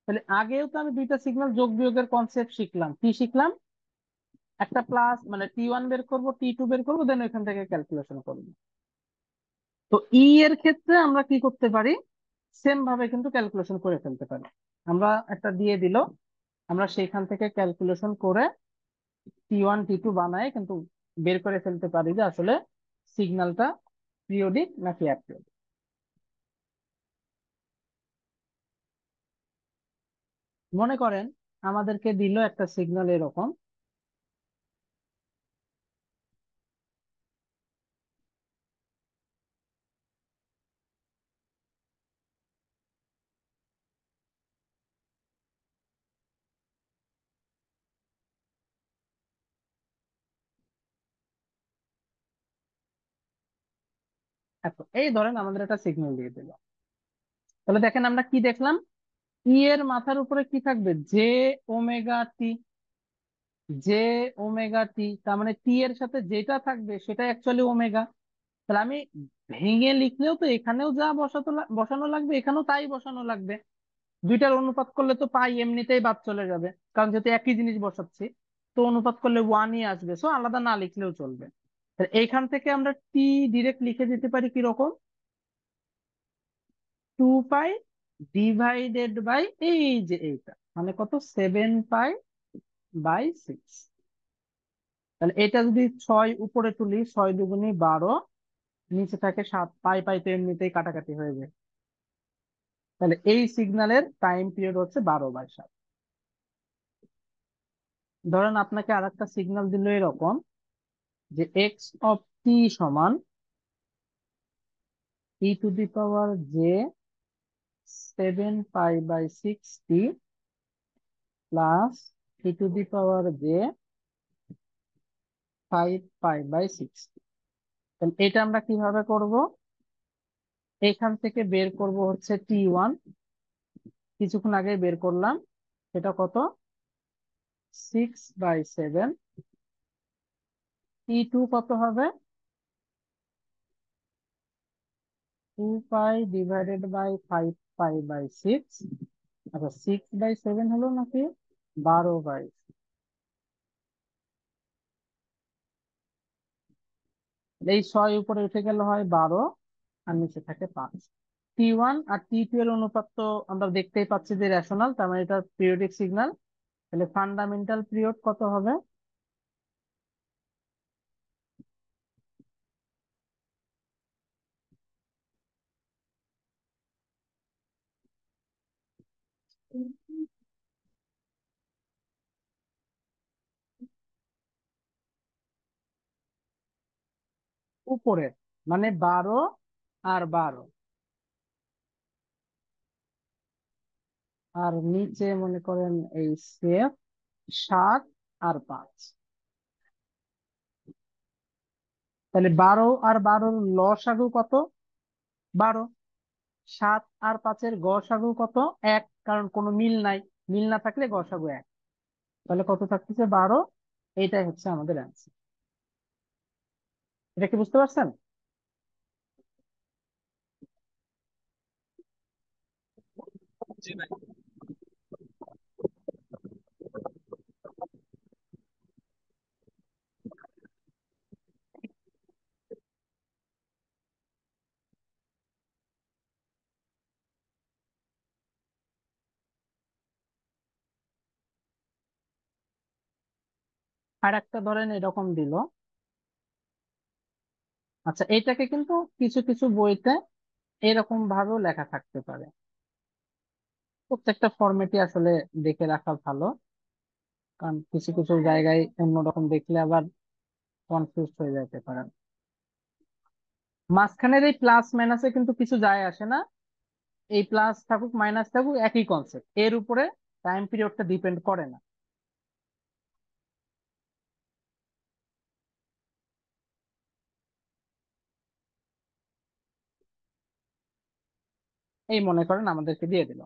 তাহলে আগেও তো আমি দুইটা সিগন্যাল যোগ বিয়োগের কনসেপ্ট শিখলাম। কি শিখলাম? একটা প্লাস মানে T1 বের করব, T2 বের করবো, দেন ওইখান থেকে ক্যালকুলেশন করবো। তো ই এর ক্ষেত্রে আমরা কি করতে পারি, সেম ভাবে কিন্তু ক্যালকুলেশন করে ফেলতে পারি। আমরা একটা দিয়ে দিল, আমরা সেইখান থেকে ক্যালকুলেশন করে T1 T2 বানায় কিন্তু বের করে ফেলতে পারি যে আসলে সিগন্যালটা পিরিয়ডিক নাকি অ্যাপিরিয়ডিক। মনে করেন আমাদেরকে দিল একটা সিগন্যাল এরকম, এত এই ধরেন আমাদের একটা সিগন্যাল দিয়ে দিল। তাহলে দেখেন আমরা কি দেখলাম, ই এর মাথার উপরে কি থাকবে, J⍵t। J⍵t, তার মানে টি এর সাথে যেটা থাকবে সেটা অ্যাকচুয়ালি ওমেগা। তাহলে আমি ভেঙে লিখলেও তো এখানেও যা বসানো লাগবে এখানেও তাই বসানো লাগবে। দুইটার অনুপাত করলে তো পাই এমনিতেই বাদ চলে যাবে, কারণ যেহেতু একই জিনিস বসাচ্ছি। তো অনুপাত করলে ওয়ানই আসবে, সো আলাদা না লিখলেও চলবে। তাহলে এইখান থেকে আমরা টি ডিরেক্ট লিখে দিতে পারি কিরকম, 2π/, এই যে এইটা মানে কত, 7π/6। তাহলে এটা যদি 6 উপরে তুলি, 6 × 2 = 12, নিচে থাকে 7, পাই পাই তো এমনিতেই কাটাকাটি হয়ে যায়। তাহলে এই সিগন্যালের টাইম পিরিয়ড হচ্ছে 12/7। ধরেন আপনাকে আর একটা সিগন্যাল দিল এরকম, যে x(t) সমান e⁻j⁴ প্লাস e⁻j⁵ তাহলে এটা আমরা কিভাবে করব, এখান থেকে বের করব হচ্ছে T1, কিছুক্ষণ আগে বের করলাম, সেটা কত, 6/7। T2 কত হবে, 2π/5π/6। আচ্ছা, 6/7 হলো নাকি 12/, এই 6 উপরে উঠে গেল হয় 12, আর নিচে থাকে 5। T1 আর T2 এর অনুপাত তো আমরা দেখতেই পাচ্ছি যে রেশনাল, তার মানে এটা পিরিয়ডিক সিগন্যাল। তাহলে ফান্ডামেন্টাল পিরিয়ড কত হবে, উপরে মানে 12 আর 12, আর নিচে মনে করেন এই সেফ 7 আর 5। তাহলে 12 আর 12-র লসাগু কত? 12। 7 আর 5-এর গসাগু কত? 1, কারণ কোনো মিল নাই, মিল না থাকলে গসাগু 1। তাহলে কত থাকতেছে? 12। এইটাই হচ্ছে আমাদের অ্যান্সার। এটা কি বুঝতে পারছেন? জি ভাই। আর একটা ধরেন এরকম দিল। আচ্ছা, এইটাকে কিন্তু কিছু কিছু বইতে এরকম ভাবেও লেখা থাকতে পারে। প্রত্যেকটা ফরম্যাটই আসলে দেখে রাখা ভালো, কারণ কিছু কিছু জায়গায় অন্যরকম দেখলে আবার কনফিউজ হয়ে যেতে পারেন। মাঝখানের এই প্লাস মাইনাসে কিন্তু কিছু যায় আসে না, এই প্লাস থাকুক মাইনাস থাকুক একই কনসেপ্ট, এর উপরে টাইম পিরিয়ডটা ডিপেন্ড করে না। এই মনে করেন আমাদেরকে দিয়ে দিল,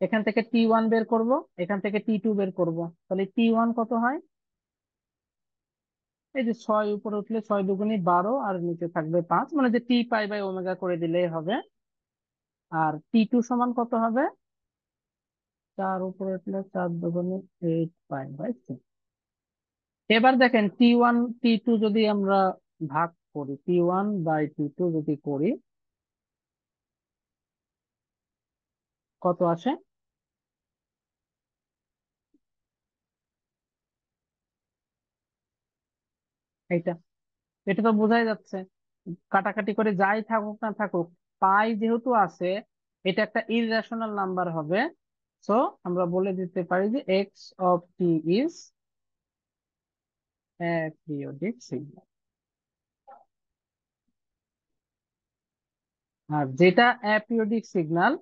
এখান থেকে T1 বের করব, এখান থেকে T2 বের করব। তাহলে T1 কত হয়? এই যে 6 উপরে উঠলে 6 দুগুণে 12, আর নিচে থাকবে 5, মানে যে T পাই/ওমেগা করে দিলেই হবে। আর T2 সমান কত হবে? 4 উপরে উঠলে 4 দুগুণে 8 পাই/6। এবার দেখেন T1 T2 যদি আমরা ভাগ করি, T1/T2 যদি করি, কত আসে? এইটা। এটা তো বোঝাই যাচ্ছে, কাটাকাটি করে যাই থাকুক না থাকুক, পাই যেহেতু আছে, এটা একটা ইররেশনাল নাম্বার হবে। সো আমরা বলে দিতে পারি যে x of t is aperiodic signal. আর যেটা অ্যাপিওরিক সিগন্যাল,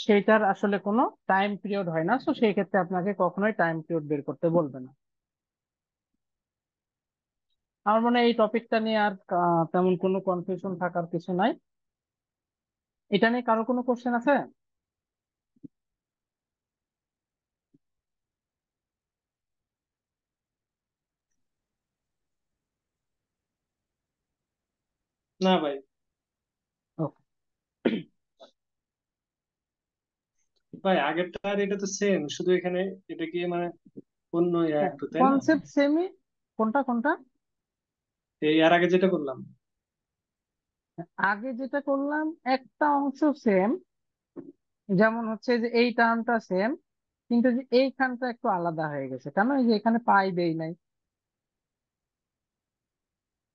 সেটার আসলে কোনো টাইম পিরিয়ড হয় না, সো সেই ক্ষেত্রে আপনাকে কখনোই টাইম পিরিয়ড বের করতে বলবে না। আমার মনে হয় এই টপিকটা নিয়ে আর তেমন কোনো কনফিউশন থাকার কিছু নাই। এটা নিয়ে কারো কোনো কোশ্চেন আছে? না ভাই। ওকে। ভাই আগেরটা আর এটা তো সেম, শুধু এখানে এটা কি মানে অন্য হ্যাঁ, একটু, তাই না? কনসেপ্ট সেমই। কোনটা কোনটা? এই আর আগে যেটা করলাম। আগে যেটা করলাম একটা অংশ সেম, যেমন হচ্ছে যে এই টার্মটা সেম, কিন্তু যে এইখানটা একটু আলাদা হয়ে গেছে, কেন? এই যে এখানে পাই দেই নাই।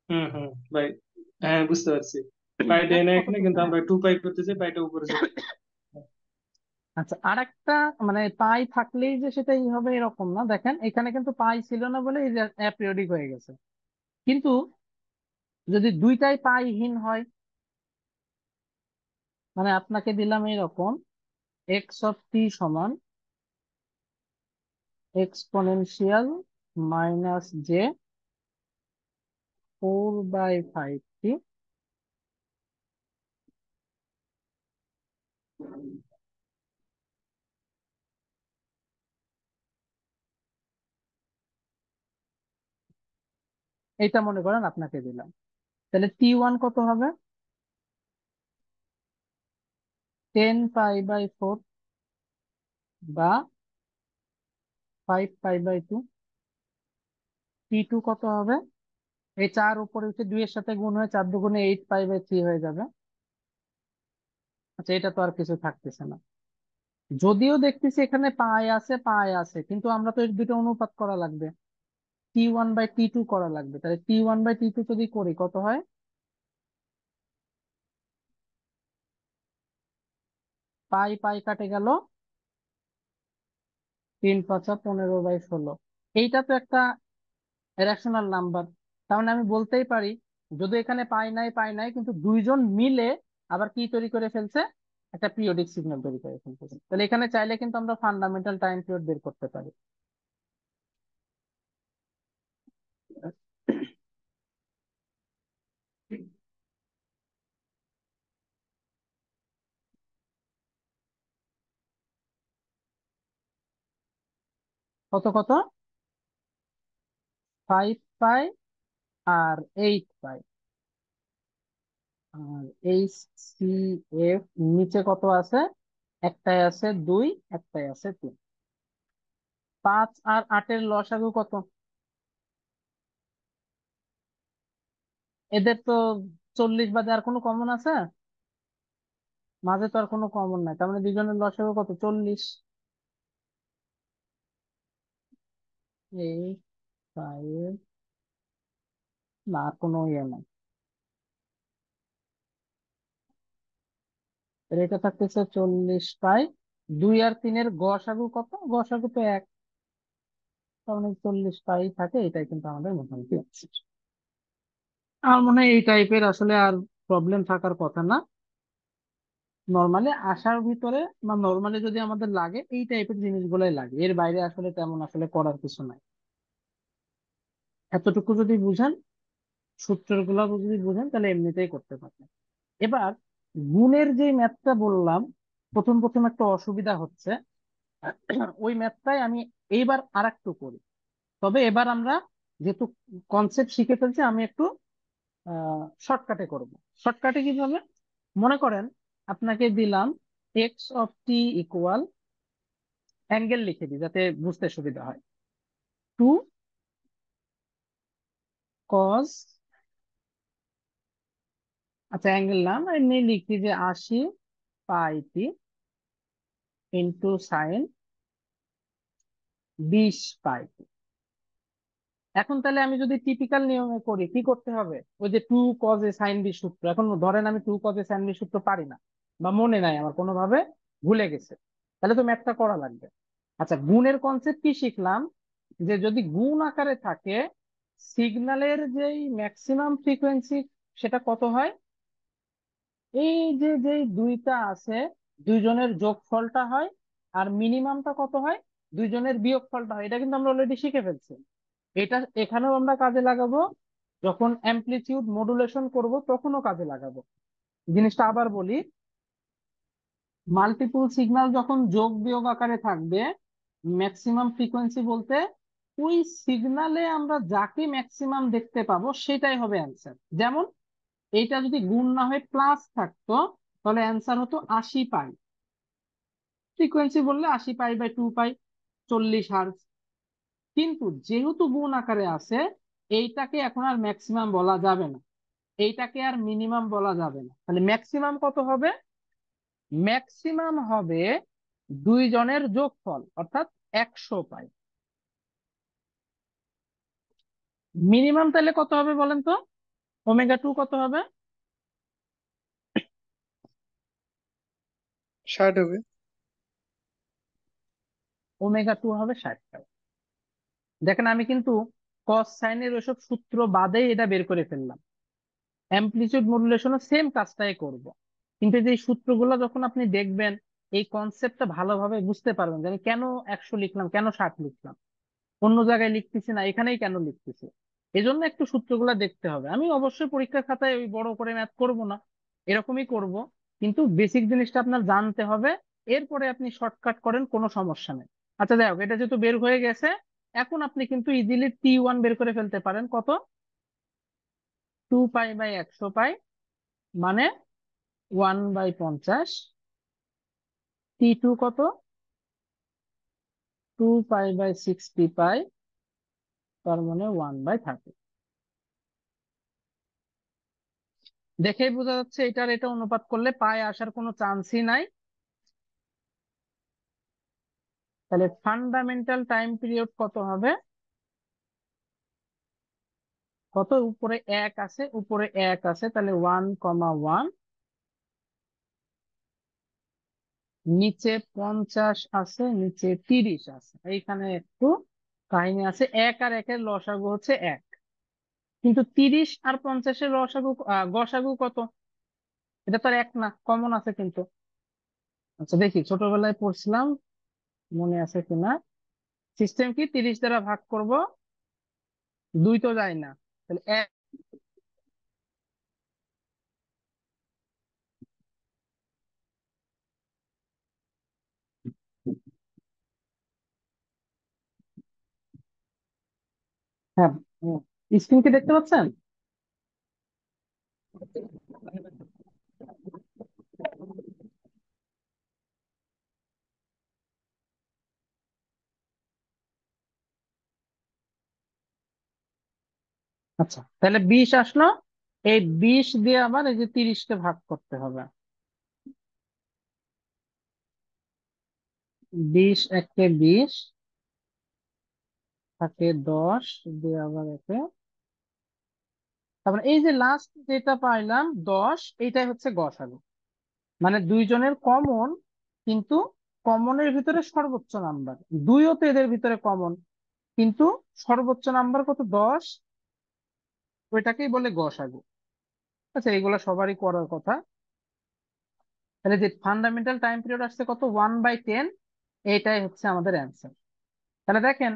হুম হুম ভাই, হ্যাঁ বুঝতে পারছি। পাই দেয় না এখানে, কতটুকু? কিন্তু আমরা 2 পাই করতে চাই, পাইটা উপরে চলে যায়। আচ্ছা, আরেকটা, মানে পাই থাকলেই যে সেটাই হবে এরকম না। দেখেন এখানে কিন্তু পাই ছিল না বলে এই যে অ্যাপিরিয়ডিক হয়ে গেছে। কিন্তু যদি দুইটাই পাইহীন হয়, মানে আপনাকে দিলাম এরকম এক্স অফ টি সমান এক্সপোনেনশিয়াল -j4/5t, এটা মনে করেন আপনাকে দিলাম। তাহলে T1 কত হবে? 10π/4 বা 5π/2। T2 কত হবে? এই 4 উপরে উঠে 2 এর সাথে গুণ হয়ে 4 দুগুণে 8π/3 হয়ে যাবে। আচ্ছা, এটা তো আর কিছু থাকতেছে না। যদিও দেখতেছি এখানে পাই আছে পাই আছে, কিন্তু আমরা তো এর দুটো অনুপাত করা লাগবে, T1/T2 করা লাগবে। তাহলে T1/T2 যদি করি কত হয়? পাই পাই কাটে গেল, 3×5 = 15/16। এইটা তো একটা রেশনাল নাম্বার। তার মানে আমি বলতেই পারি যদি এখানে পাই নাই পাই নাই, কিন্তু দুইজন মিলে আবার কি তৈরি করে ফেলছে, একটা পিরিয়ডিক সিগন্যাল তৈরি করে ফেলতেছে। তাহলে এখানে চাইলে কিন্তু আমরা ফান্ডামেন্টাল টাইম পিরিয়ড বের করতে পারি। কত কত? 5 পাই আর 8 পাই। আর এইচ সি এফ নিচে কত আছে? একটাই আছে 2, একটাই আছে 3। 5 আর 8-এর লসাগু কত? এদের তো 40 বাদে আর কোনো কমন আছে? মাঝে তো আর কোনো কমন নাই, তার মানে দুজনের লসাগু কত? 40। 8, 5, না আর কোনো ইয়ে নাই। তাহলে এটা থাকতেছে 40 পাই। 2 আর 3-এর গসাগু কত? গসাগু তো 1, তার মানে 40 পাই থাকে। এটাই কিন্তু আমাদের মোটামুটি আছে। আমার মনে হয় এই টাইপের আসলে আর প্রবলেম থাকার কথা না। নর্মালি আসার ভিতরে বা নর্মালি যদি আমাদের লাগে এই টাইপের জিনিসগুলোই লাগে, এর বাইরে আসলে তেমন আসলে করার কিছু নাই। এতটুকু যদি বুঝেন, সূত্রগুলো যদি বুঝেন, তাহলে এমনিতেই করতে পারবেন। এবার গুণের যে ম্যাথটা বললাম, প্রথম প্রথম একটা অসুবিধা হচ্ছে। ওই ম্যাথটাই আমি এইবার আর একটু করি। তবে এবার আমরা যেহেতু কনসেপ্ট শিখে ফেলছি, আমি একটু শর্টকাটে করব। শর্টকাটে কিভাবে? মনে করেন আপনাকে দিলাম x(t) অ্যাঙ্গেল লিখে দিই যাতে বুঝতে সুবিধা হয়। 2 cos, আচ্ছা অ্যাঙ্গেল নাম এমনি লিখি যে 80 πt ইন্টু সাইন 20 πt। এখন তাহলে আমি যদি টিপিক্যাল নিয়মে করি, কি করতে হবে? ওই যে 2 cos a sin b সূত্র, এখন ধরেন আমি 2 cos a sin b সূত্র পারি না বা মনে নাই আমার, কোনোভাবে ভুলে গেছে, তাহলে তো ম্যাথটা করা লাগবে। আচ্ছা, গুণের কনসেপ্ট কি শিখলাম? যে যদি গুণ আকারে থাকে, সিগন্যালের যেই ম্যাক্সিমাম ফ্রিকোয়েন্সি সেটা কত হয়? এই যে যেই দুইটা আছে, দুইজনের যোগফলটা হয়। আর মিনিমামটা কত হয়? দুইজনের বিয়োগফলটা হয়। এটা কিন্তু আমরা অলরেডি শিখে ফেলছি। এটা এখানেও আমরা কাজে লাগাবো, যখন অ্যামপ্লিটিউড মডুলেশন করব তখনও কাজে লাগাবো। জিনিসটা আবার বলি, মাল্টিপল সিগন্যাল যখন যোগ বিয়োগ আকারে থাকবে, ম্যাক্সিমাম ফ্রিকোয়েন্সি বলতে ওই সিগনালে আমরা যাকে ম্যাক্সিমাম দেখতে পাবো সেটাই হবে অ্যান্সার। যেমন এইটা যদি গুণ না হয়ে প্লাস থাকতো, তাহলে অ্যান্সার হতো 80 পাই। ফ্রিকোয়েন্সি বললে 80 π/2 পাই, 40 হার্জ। কিন্তু যেহেতু গুণ আকারে আছে, এইটাকে এখন আর ম্যাক্সিমাম বলা যাবে না, এইটাকে আর মিনিমাম বলা যাবে না। তাহলে ম্যাক্সিমাম কত হবে? ম্যাক্সিমাম হবে দুইজনের যোগফল, অর্থাৎ 100 পাই। মিনিমাম তাহলে কত হবে বলেন তো? ওমেগা 2 কত হবে? 60 হবে। ওমেগা 2 হবে 60 পাই। দেখেন আমি কিন্তু কস সাইনের ওইসব সূত্র বাদেই এটা বের করে ফেললাম। অ্যামপ্লিটিউড মডুলেশনও সেম কাজটাই করব, কিন্তু যে সূত্রগুলো যখন আপনি দেখবেন, এই কনসেপ্টটা ভালোভাবে বুঝতে পারবেন যে আমি কেন 100 লিখলাম, কেন 60 লিখলাম, অন্য জায়গায় লিখতেছি না, এখানেই কেন লিখতেছি। এজন্য একটু সূত্রগুলো দেখতে হবে। আমি অবশ্যই পরীক্ষার খাতায় ওই বড় করে ম্যাথ করব না, এরকমই করব, কিন্তু বেসিক জিনিসটা আপনার জানতে হবে। এরপরে আপনি শর্টকাট করেন, কোনো সমস্যা নেই। আচ্ছা যাই হোক, এটা যেহেতু বের হয়ে গেছে, এখন আপনি কিন্তু ইজিলি T1 বের করে ফেলতে পারেন। কত? 2 π/100 পাই, মানে 1/50। T2 কত? 2 π/60 পাই, তার মানে 1/30। দেখেই বোঝা যাচ্ছে এটার এটা অনুপাত করলে পায় আসার কোনো চান্সই নাই। তাহলে ফান্ডামেন্টাল টাইম পিরিয়ড কত হবে? কত? উপরে 1 আছে, উপরে 1 আছে, তাহলে 1,1 নিচে 50 আছে, নিচে 30 আছে, এইখানে একটু কাহিনী আছে। 1 আর 1-এর লসাগু হচ্ছে 1, কিন্তু 30 আর 50-এর লসাগু গসাগু কত? এটা তো আর 1 না, কমন আছে কিন্তু। আচ্ছা দেখি ছোটবেলায় পড়ছিলাম, মনে আছে কিনা। সিস্টেম কি, 30 দ্বারা ভাগ করব, 2 তো যায় না, তাহলে 1। হ্যাঁ, স্ক্রিন কি দেখতে পাচ্ছেন? আচ্ছা তাহলে 20 আসলো, এই 20 দিয়ে আবার এই যে 30-কে ভাগ করতে হবে। 20 একে 20, থাকে 10 দিয়ে আবার একে, তারপরে এই যে লাস্ট যেটা পাইলাম 10, এইটাই হচ্ছে গসাগু। মানে দুইজনের কমন, কিন্তু কমনের ভিতরে সর্বোচ্চ নাম্বার, দুইও তো এদের ভিতরে কমন, কিন্তু সর্বোচ্চ নাম্বার কত, 10, ওইটাকেই বলে গসাগু। আচ্ছা এগুলো সবারই করার কথা। তাহলে যে ফান্ডামেন্টাল টাইম পিরিয়ড আসছে কত, 1/10, এইটাই হচ্ছে আমাদের অ্যান্সার। তাহলে দেখেন,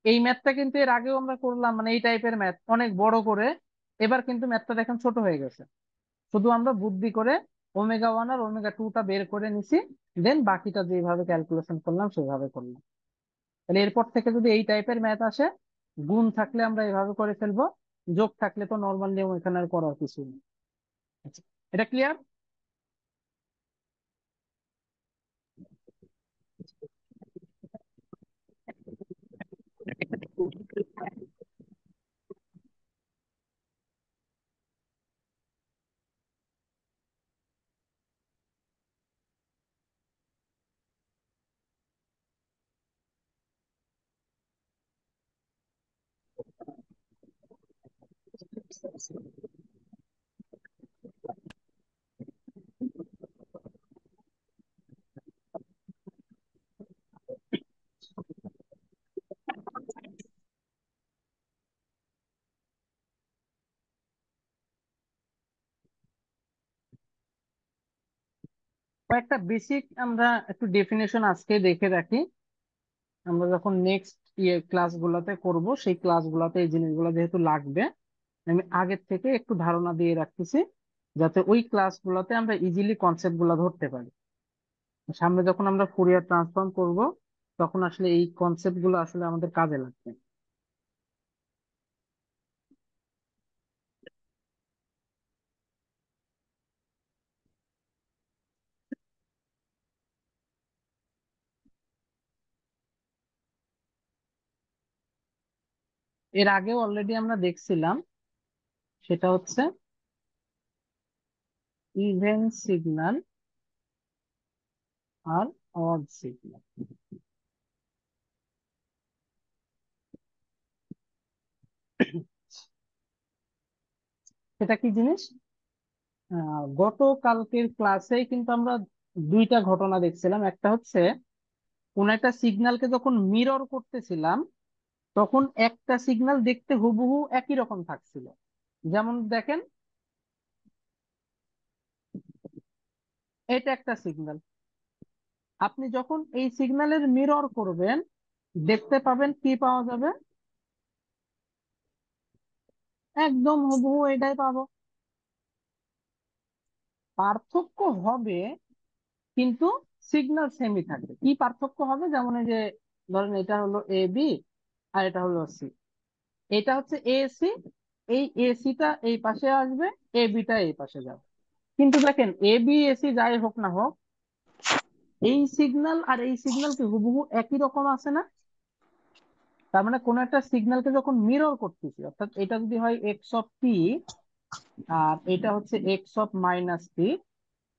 এই ম্যাথটা কিন্তু এর আগেও আমরা করলাম, মানে এই টাইপের ম্যাথ অনেক বড় করে। এবার কিন্তু ম্যাথটা দেখেন ছোট হয়ে গেছে, শুধু আমরা বুদ্ধি করে ওমেগা 1 আর ওমেগা 2টা বের করে নিছি, দেন বাকিটা যেভাবে ক্যালকুলেশন করলাম সেভাবে করলাম। তাহলে এরপর থেকে যদি এই টাইপের ম্যাথ আসে, গুণ থাকলে আমরা এভাবে করে ফেলবো, যোগ থাকলে তো নর্মাল নিয়ম এখানে আর করার কিছু নেই। আচ্ছা, এটা ক্লিয়ার? কয়েকটা বেসিক আমরা একটু ডেফিনেশন আজকে দেখে রাখি, আমরা যখন নেক্সট ক্লাসগুলোতে করব সেই ক্লাসগুলোতে এই জিনিসগুলো যেহেতু লাগবে, আমি আগের থেকে একটু ধারণা দিয়ে রাখতেছি, যাতে ওই ক্লাসগুলোতে আমরা ইজিলি কনসেপ্ট গুলা ধরতে পারি। সামনে যখন আমরা ফুরিয়ার ট্রান্সফর্ম করব, তখন আসলে এই কনসেপ্ট গুলো আসলে আমাদের কাজে লাগবে। এর আগেও অলরেডি আমরা দেখছিলাম, সেটা হচ্ছে ইভেন সিগন্যাল আর অড সিগন্যাল। সেটা কি জিনিস? গতকালকের ক্লাসে কিন্তু আমরা দুইটা ঘটনা দেখছিলাম। একটা হচ্ছে কোন একটা সিগন্যালকে যখন মিরর করতেছিলাম, তখন একটা সিগন্যাল দেখতে হুবহু একই রকম থাকছিল। যেমন দেখেন, এটা একটা সিগন্যাল, আপনি যখন এই সিগন্যালের মিরর করবেন, দেখতে পাবেন কি পাওয়া যাবে, একদম হুবহু এটাই পাবো। পার্থক্য হবে, কিন্তু সিগন্যাল সেমই থাকবে। কি পার্থক্য হবে, যেমন এই যে ধরেন এটা হলো এ বি আর এটা হলো সি, এটা হচ্ছে এ সি, এই এসিটা এই পাশে আসবে, এ বিটা এই পাশে যাবে। কিন্তু দেখেন এ বি এসি যাই হোক না হোক, এই সিগন্যাল আর এই সিগন্যাল কি হুবহু একই রকম আছে না? তার মানে কোন একটা সিগন্যালকে যখন মিরর করতেছি, অর্থাৎ এটা যদি হয় এক্স অফ পি আর এটা হচ্ছে x of minus P,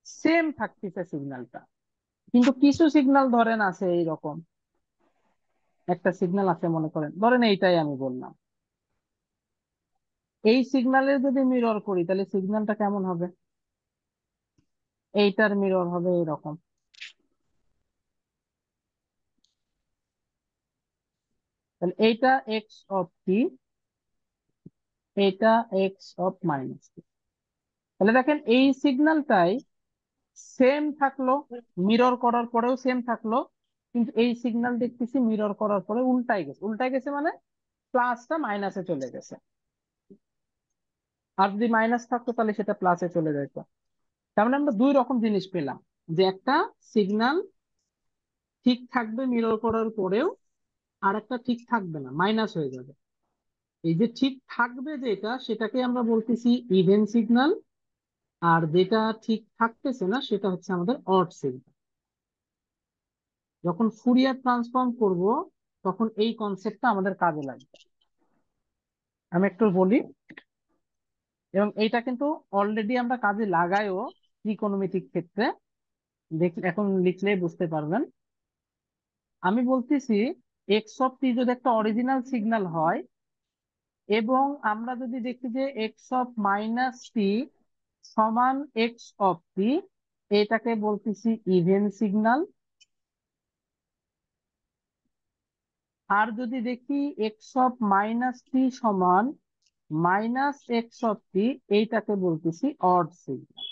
same থাকতেছে সিগন্যালটা। কিন্তু কিছু সিগন্যাল ধরেন আছে এইরকম, একটা সিগন্যাল আছে মনে করেন, ধরেন এইটাই আমি বললাম, এই সিগন্যালের যদি মিরর করি তাহলে সিগন্যালটা কেমন হবে, এইটার মিরর হবে এরকম। তাহলে এইটা এক্স অফ টি, এটা এক্স অফ মাইনাস টি। তাহলে দেখেন এই সিগন্যালটাই সেম থাকলো, মিরর করার পরেও সেম থাকলো, কিন্তু এই সিগন্যাল দেখতেছি মিরর করার পরে উল্টাই গেছে। উল্টাই গেছে মানে প্লাসটা মাইনাসে চলে গেছে, আর যদি মাইনাস থাকতো তাহলে সেটা প্লাসে চলে যেত। তার মানে আমরা দুই রকম জিনিস পেলাম, যে একটা সিগন্যাল ঠিক থাকবে মিরর করার পরেও, আর একটা ঠিক থাকবে না, মাইনাস হয়ে যাবে। এই যে ঠিক থাকবে যেটা, সেটাকে আমরা বলতেছি ইভেন সিগন্যাল, আর যেটা ঠিক থাকতেছে না সেটা হচ্ছে আমাদের অড সিগন্যাল। যখন ফুরিয়ার ট্রান্সফর্ম করব তখন এই কনসেপ্টটা আমাদের কাজে লাগবে। আমি একটু বলি, এবং এইটা কিন্তু অলরেডি আমরা কাজে লাগাইও ত্রিকোণমিতিক ক্ষেত্রে। এখন লিখলেই বুঝতে পারবেন। আমি বলতেছি এক্স অফ টি যদি একটা অরিজিনাল সিগন্যাল হয়, এবং আমরা যদি দেখি যে এক্স অফ মাইনাস টি সমান এক্স অফ টি, এটাকে বলতেছি ইভেন সিগন্যাল। আর যদি দেখি এক্স অফ মাইনাস টি সমান মাইনাস এক্স অফ টি, এইটাকে বলতেছি অড সিগন্যাল।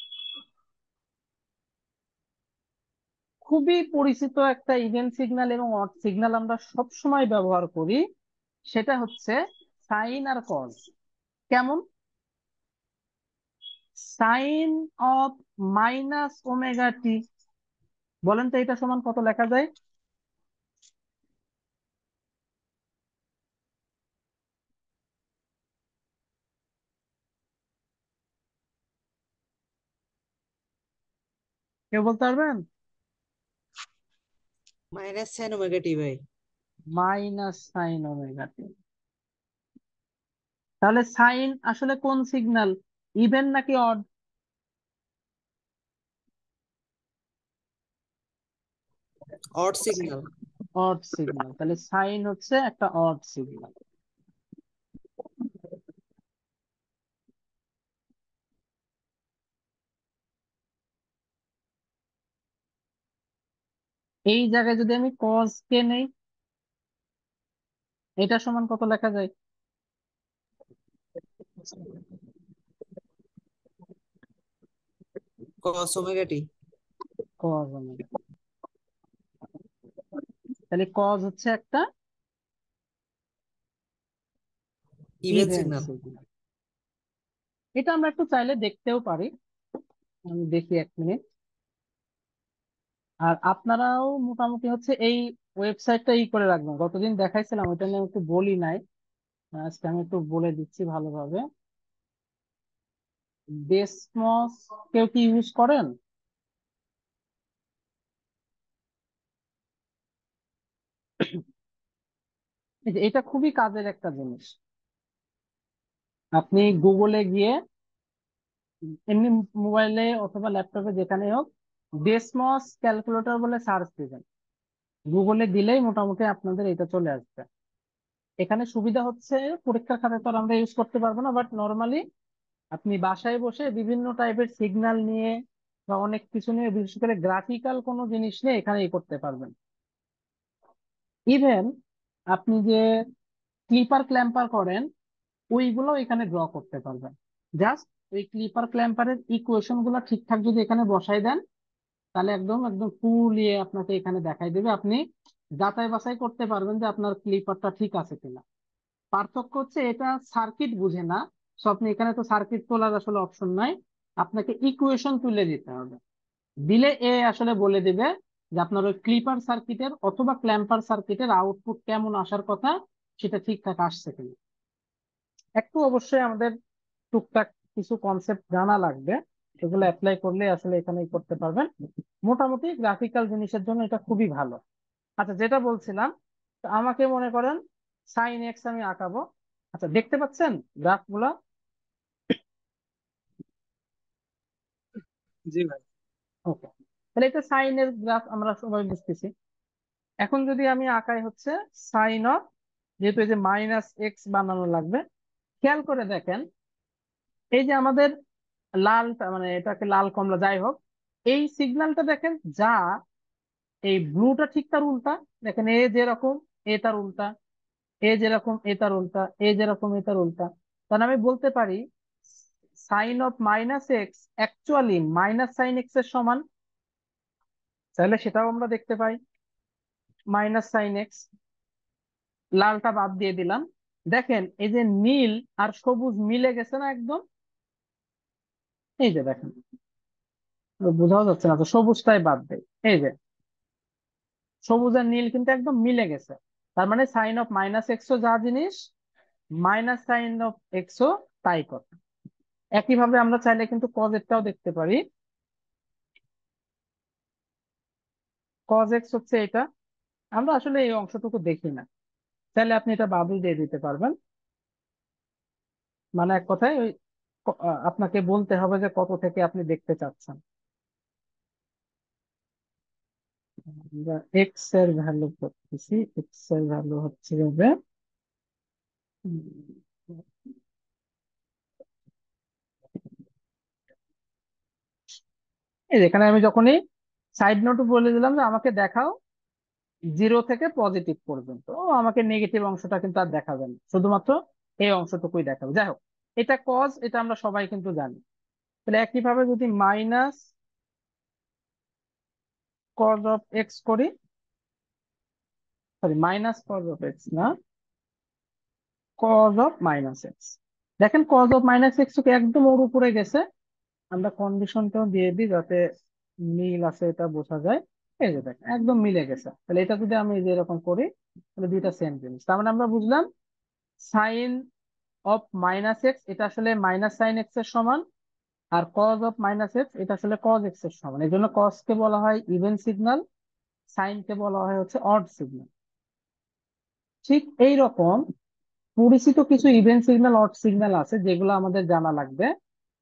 খুবই পরিচিত একটা ইভেন সিগন্যাল এবং অড সিগন্যাল আমরা সব সময় ব্যবহার করি, সেটা হচ্ছে সাইন আর কজ। কেমন? Sign of minus omega t, বলেন তো এটা সমান কত লেখা যায়? কেউ বলতে পারবেন? মাইনাস সাইন ওমেগা টি ভাই। Minus sine omega t. তাহলে সাইন আসলে কোন সিগন্যাল, ইভেন নাকি odd? Odd signal. Odd signal. তাহলে সাইন হচ্ছে একটা অড সিগন্যাল। এই জায়গায় যদি আমি কজ কে নেই, এটা সমান কত লেখা যায়? Cos omega t. Cos omega. তাহলে কজ হচ্ছে একটা ইভেন ইভেন সিগন্যাল। সিগন্যাল। এটা আমরা একটু চাইলে দেখতেও পারি। আমি দেখি এক মিনিট। আর আপনারাও মোটামুটি হচ্ছে এই ওয়েবসাইটটা করে রাখবেন, গতদিন দেখাইছিলাম ওইটা নিয়ে একটু বলি নাই, আজকে আমি একটু বলে দিচ্ছি ভালোভাবে। ডেসমস কেউ কি ইউজ করেন? এটা খুবই কাজের একটা জিনিস। আপনি গুগলে গিয়ে, এমনি মোবাইলে অথবা ল্যাপটপে যেখানে হোক, ডেসমস ক্যালকুলেটর বলে সার্চ দিবেন, গুগলে দিলেই মোটামুটি আপনাদের এটা চলে আসবে। এখানে সুবিধা হচ্ছে পরীক্ষার খাতায় তো আর আমরা ইউজ করতে পারবো না, বাট নর্মালি আপনি বাসায় বসে বিভিন্ন টাইপের সিগন্যাল নিয়ে বা অনেক কিছু নিয়ে, বিশেষ করে গ্রাফিক্যাল কোনো জিনিস নিয়ে এখানে করতে পারবেন। ইভেন আপনি যে ক্লিপার ক্ল্যাম্পার করেন, ওইগুলো এখানে ড্র করতে পারবেন। জাস্ট ওই ক্লিপার ক্ল্যাম্পারের ইকুয়েশন গুলো ঠিকঠাক যদি এখানে বসাই দেন, তাহলে একদম একদম ফুল আপনাকে এখানে দেখাই দেবে। আপনি যাচাই বাছাই করতে পারবেন যে আপনার ক্লিপারটা ঠিক আছে কিনা। পার্থক্য হচ্ছে এটা সার্কিট বুঝে না। সো আপনি এখানে তো সার্কিট তোলার আসলে অপশন নাই, আপনাকে ইকুয়েশন তুলে দিতে হবে। দিলে আসলে বলে দিবে যে আপনার ওই ক্লিপার সার্কিটের অথবা ক্ল্যাম্পার সার্কিটের আউটপুট কেমন আসার কথা, সেটা ঠিকঠাক আসছে কিনা। একটু অবশ্যই আমাদের টুকটাক কিছু কনসেপ্ট জানা লাগবে, সেগুলো অ্যাপ্লাই করলে আসলে এখানেই করতে পারবেন। মোটামুটি গ্রাফিক্যাল জিনিসের জন্য এটা খুবই ভালো। আচ্ছা, যেটা বলছিলাম, তো আমাকে মনে করেন সাইন এক্স আমি আঁকাবো। আচ্ছা, দেখতে পাচ্ছেন গ্রাফ গুলা? জি ভাই। ওকে, তাহলে এটা সাইনের গ্রাফ আমরা সবাই বুঝতেছি। এখন যদি আমি আঁকাই হচ্ছে সাইন অফ, যেহেতু এই যে মাইনাস এক্স বানানো লাগবে, খেয়াল করে দেখেন এই যে আমাদের লালটা, মানে এটাকে লাল কমলা যাই হোক, এই সিগন্যালটা দেখেন যা, এই ব্লুটা ঠিক তার উল্টা। দেখেন এ যেরকম, এ তার উল্টা, এ যেরকম এ তার উল্টা, এ যেরকম এ তার উল্টা। তাহলে আমি বলতে পারি sine of minus x actually minus sine x এর সমান। তাহলে সেটাও আমরা দেখতে পাই, মাইনাস সাইন এক্স। লালটা বাদ দিয়ে দিলাম। দেখেন এই যে নীল আর সবুজ মিলে গেছে না একদম, এই যে দেখেন, বোঝাও যাচ্ছে না তো, সবুজটাই বাদ দেয়। এই যে সবুজ আর নীল কিন্তু একদম মিলে গেছে। তার মানে সাইন অফ মাইনাস এক্সও যা জিনিস, মাইনাস সাইন অফ এক্সও তাই কথা। একইভাবে আমরা চাইলে কিন্তু কজ এরটাও দেখতে পারি। কজ এক্স হচ্ছে এটা, আমরা আসলে এই অংশটুকু দেখি না, চাইলে আপনি এটা বাদই দিয়ে দিতে পারবেন। মানে এক কথায় ওই আপনাকে বলতে হবে যে কত থেকে আপনি দেখতে চাচ্ছেন। আমরা এক্স এর ভ্যালু করতেছি, এক্স এর ভ্যালু হচ্ছে হবে এই যে এখানে আমি যখনই সাইড নোট বলে দিলাম যে আমাকে দেখাও 0 থেকে পজিটিভ পর্যন্ত, ও আমাকে নেগেটিভ অংশটা কিন্তু আর দেখাবে না, শুধুমাত্র এই অংশটুকুই দেখাবে। যাই হোক, এটা কজ, এটা আমরা সবাই কিন্তু জানি। তাহলে একইভাবে যদি মাইনাস কজ অফ এক্স করি, sorry minus cause of x না, কজ অফ মাইনাস এক্স। দেখেন কজ অফ মাইনাস এক্স একদম ওর উপরে গেছে। আমরা কন্ডিশনটাও দিয়ে দিই যাতে মিল আছে এটা বোঝা যায়। এই যে দেখেন একদম মিলে গেছে। তাহলে এটা যদি আমি যে এরকম করি, তাহলে দুইটা সেম জিনিস। তার মানে আমরা বুঝলাম সাইন অফ মাইনাস এক্স এটা আসলে মাইনাস সাইন এক্স এর সমান, আর কজ অফ মাইনাস এক্স এটা আসলে কজ এক্স এর সমান। এই জন্য কজ কে বলা হয় ইভেন সিগন্যাল, সাইন কে বলা হয় হচ্ছে অড সিগন্যাল। ঠিক এই রকম পরিচিত কিছু ইভেন সিগন্যাল, অড সিগন্যাল আছে যেগুলো আমাদের জানা লাগবে,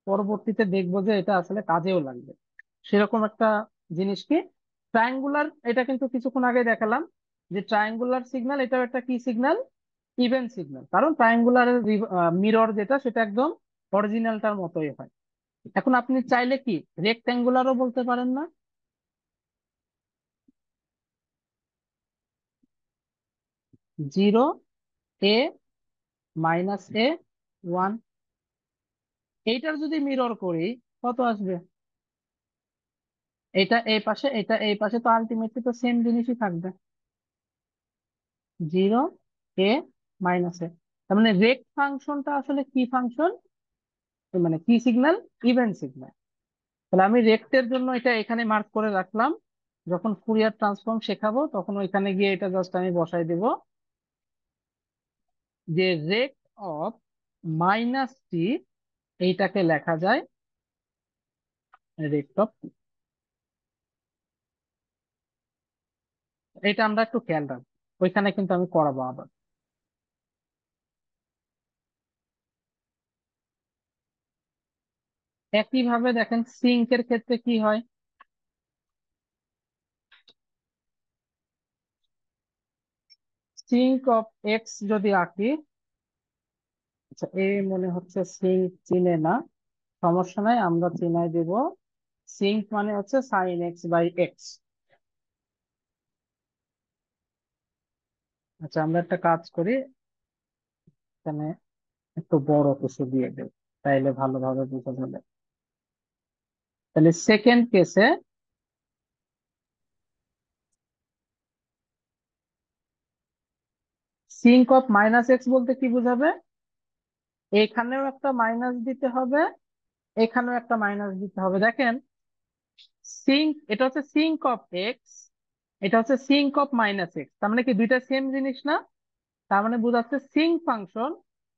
পরবর্তীতে দেখবো যে এটা আসলে কাজেও লাগবে। সেরকম একটা জিনিস কি ট্রায়াঙ্গুলার, এটা কিন্তু কিছুক্ষণ আগে দেখালাম যে ট্রায়াঙ্গুলার সিগন্যাল এটাও একটা কি সিগন্যাল, ইভেন সিগন্যাল। কারণ ট্রায়াঙ্গুলারের মিরর যেটা সেটা একদম অরিজিনালটার মতোই হয়। এখন আপনি চাইলে কি রেক্ট্যাঙ্গুলারও বলতে পারেন না? 0 a - a 1, এইটার যদি মিরর করি কত আসবে? এটা এই পাশে, এটা এই পাশে, তো আলটিমেটলি তো সেম জিনিসই থাকবে, 0 a - a। তার মানে রেক্ট ফাংশনটা আসলে কি ফাংশন, মানে কি সিগন্যাল, ইভেন্ট সিগন্যাল। তাহলে আমি রেক্টের জন্য এটা এখানে মার্ক করে রাখলাম, যখন ফুরিয়ার ট্রান্সফর্ম শেখাবো তখন ওইখানে গিয়ে এটা জাস্ট আমি বসাই দেব যে রেক্ট অফ মাইনাস টি, এইটাকে লেখা যায় রেক্ট অফ। এটা আমরা একটু খেয়াল রাখবো, ওইখানে কিন্তু আমি করাবো আবার। একইভাবে দেখেন সিঙ্কের ক্ষেত্রে কি হয়, সিঙ্ক অফ এক্স যদি আঁকি, আচ্ছা এ মনে হচ্ছে সিঙ্ক চিনে না, সমস্যা নাই, আমরা চিনাই দেব। সিঙ্ক মানে হচ্ছে সাইন এক্স বাই এক্স। আচ্ছা আমরা একটা কাজ করি, এখানে একটু বড় কিছু দিয়ে দেব, তাইলে ভালোভাবে বোঝা যাবে। তাহলে সেকেন্ড কেসে সিঙ্ক অফ মাইনাস এক্স বলতে কি বোঝাবে, এখানেও একটা মাইনাস দিতে হবে, এখানেও একটা মাইনাস দিতে হবে। দেখেন সিঙ্ক, এটা হচ্ছে সিঙ্ক অফ এক্স, এটা হচ্ছে সিঙ্ক অফ মাইনাস এক্স, তার মানে কি দুইটা সেম জিনিস না? তার মানে বোঝাচ্ছে সিঙ্ক ফাংশন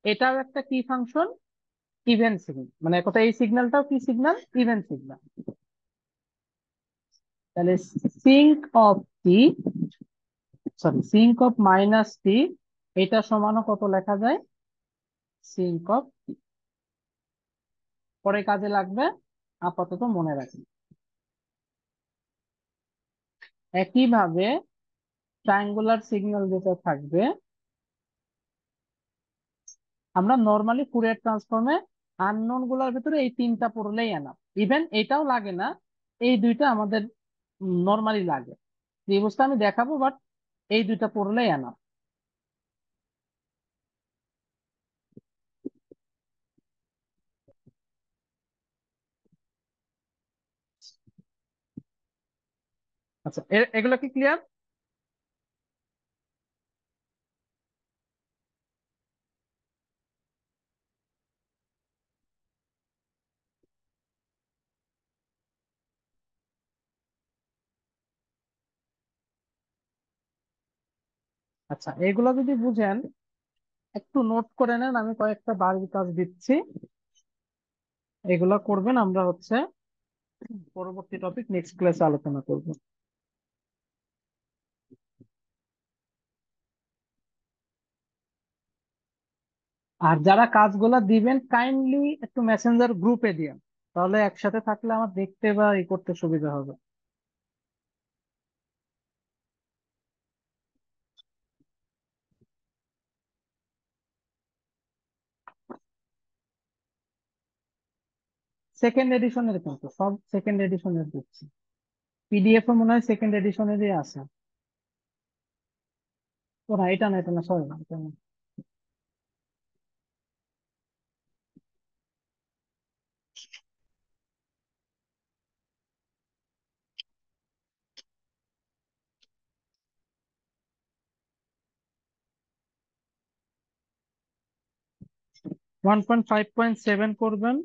এটাও একটা কি ফাংশন, ইভেন্ট সিগন্যাল। মানে কথা এই সিগন্যালটাও কি সিগন্যাল, ইভেন্ট সিগন্যাল। তাহলে sinc of t, sorry sinc of minus t, এটা সমানও কত লেখা যায়, সিঙ্ক অফ টি। পরে কাজে লাগবে, আপাতত মনে রাখি। একইভাবে ট্রায়াঙ্গুলার সিগন্যাল যেটা থাকবে, আমরা নর্মালি ফুরিয়ার ট্রান্সফর্মে আননোন গুলার ভিতরে এই তিনটা পড়লেই এনাফ, ইভেন এটাও লাগে না, এই দুইটা আমাদের নর্মালি লাগে। এই অবস্থা আমি দেখাবো, বাট এই দুইটা পড়লেই এনাফ। আচ্ছা, এগুলো কি ক্লিয়ার? আচ্ছা, এগুলো যদি বুঝেন একটু নোট করে নেন, আমি কয়েকটা বাড়ির কাজ দিচ্ছি, এগুলা করবেন। আমরা হচ্ছে পরবর্তী টপিক নেক্সট ক্লাসে আলোচনা করব। আর যারা কাজগুলা দিবেন কাইন্ডলি একটু মেসেঞ্জার গ্রুপে দিয়েন, তাহলে একসাথে থাকলে আমার দেখতে বা ই করতে সুবিধা হবে। সেকেন্ড এডিশনের, কিন্তু সব সেকেন্ড এডিশনের দিচ্ছি। পিডিএফ মনে হয় সেকেন্ড এডিশনেরই আছে। ও না, এটা না, এটা না, সরি, না এটা না। 1.5.7 করবেন।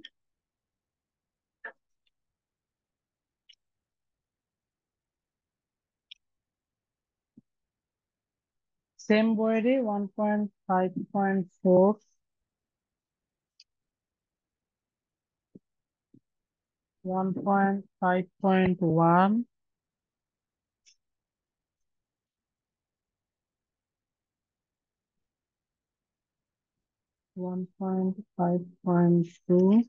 সেম বইয়েরই 1.5.4, 1.5.1, 1.5.2,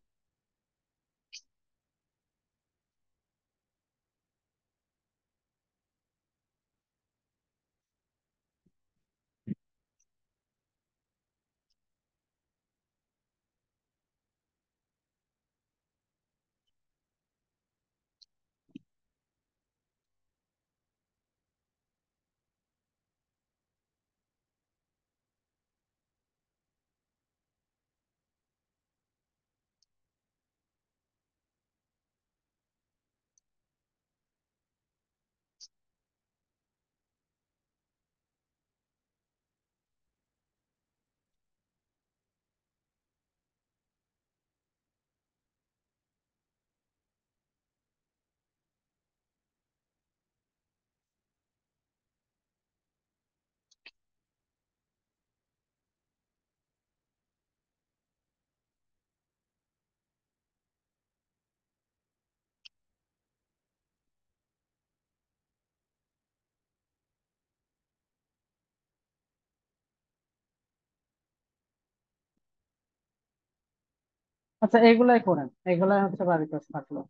আচ্ছা এগুলাই করেন, এগুলাই হচ্ছে বাড়ির কাজ থাকলো।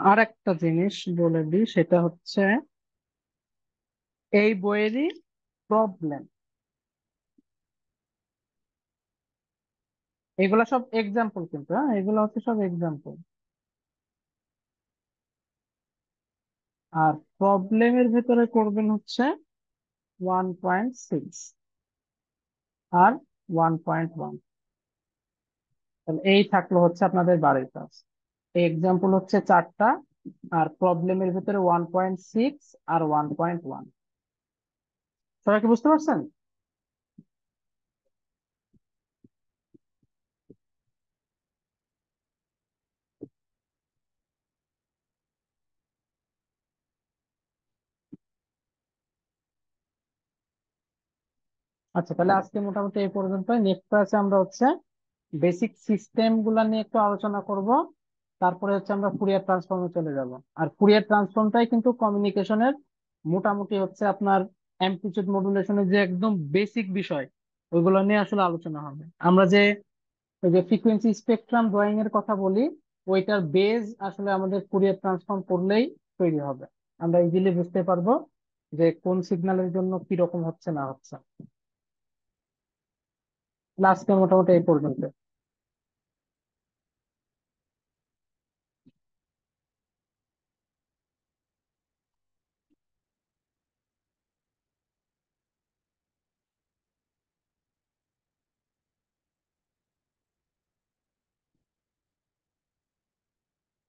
আর একটা জিনিস বলে দিই, সেটা হচ্ছে এই বইয়েরই প্রবলেম, এগুলা সব এক্সাম্পল কিন্তু, হ্যাঁ এগুলা হচ্ছে সব এক্সাম্পল। আর প্রবলেমের ভেতরে করবেন হচ্ছে 1.6 আর 1.1। তাহলে এই থাকলো হচ্ছে আপনাদের বাড়ির কাজ। এই এক্সাম্পল হচ্ছে 4টা, আর প্রবলেমের ভিতরে 1.6 আর 1.1। সবাই কি বুঝতে পারছেন? আচ্ছা, তাহলে আজকে মোটামুটি এই পর্যন্ত। নেক্সট ক্লাসে আমরা হচ্ছে বেসিক সিস্টেম গুলা নিয়ে একটু আলোচনা করব, তারপরে হচ্ছে আমরা ফুরিয়ার ট্রান্সফর্মে চলে যাব। আর ফুরিয়ার ট্রান্সফর্মটাই কিন্তু কমিউনিকেশনের মোটামুটি হচ্ছে আপনার অ্যামপ্লিটিউড মডুলেশনের যে একদম বেসিক বিষয়, ওইগুলো নিয়ে আসলে আলোচনা হবে। আমরা যে ওই যে ফ্রিকোয়েন্সি স্পেকট্রাম ড্রয়িং এর কথা বলি, ওইটার বেজ আসলে আমাদের ফুরিয়ার ট্রান্সফর্ম করলেই তৈরি হবে। আমরা ইজিলি বুঝতে পারবো যে কোন সিগন্যালের জন্য কি রকম হচ্ছে না হচ্ছে। লাস্টে মোটামুটি এই পর্যন্ত।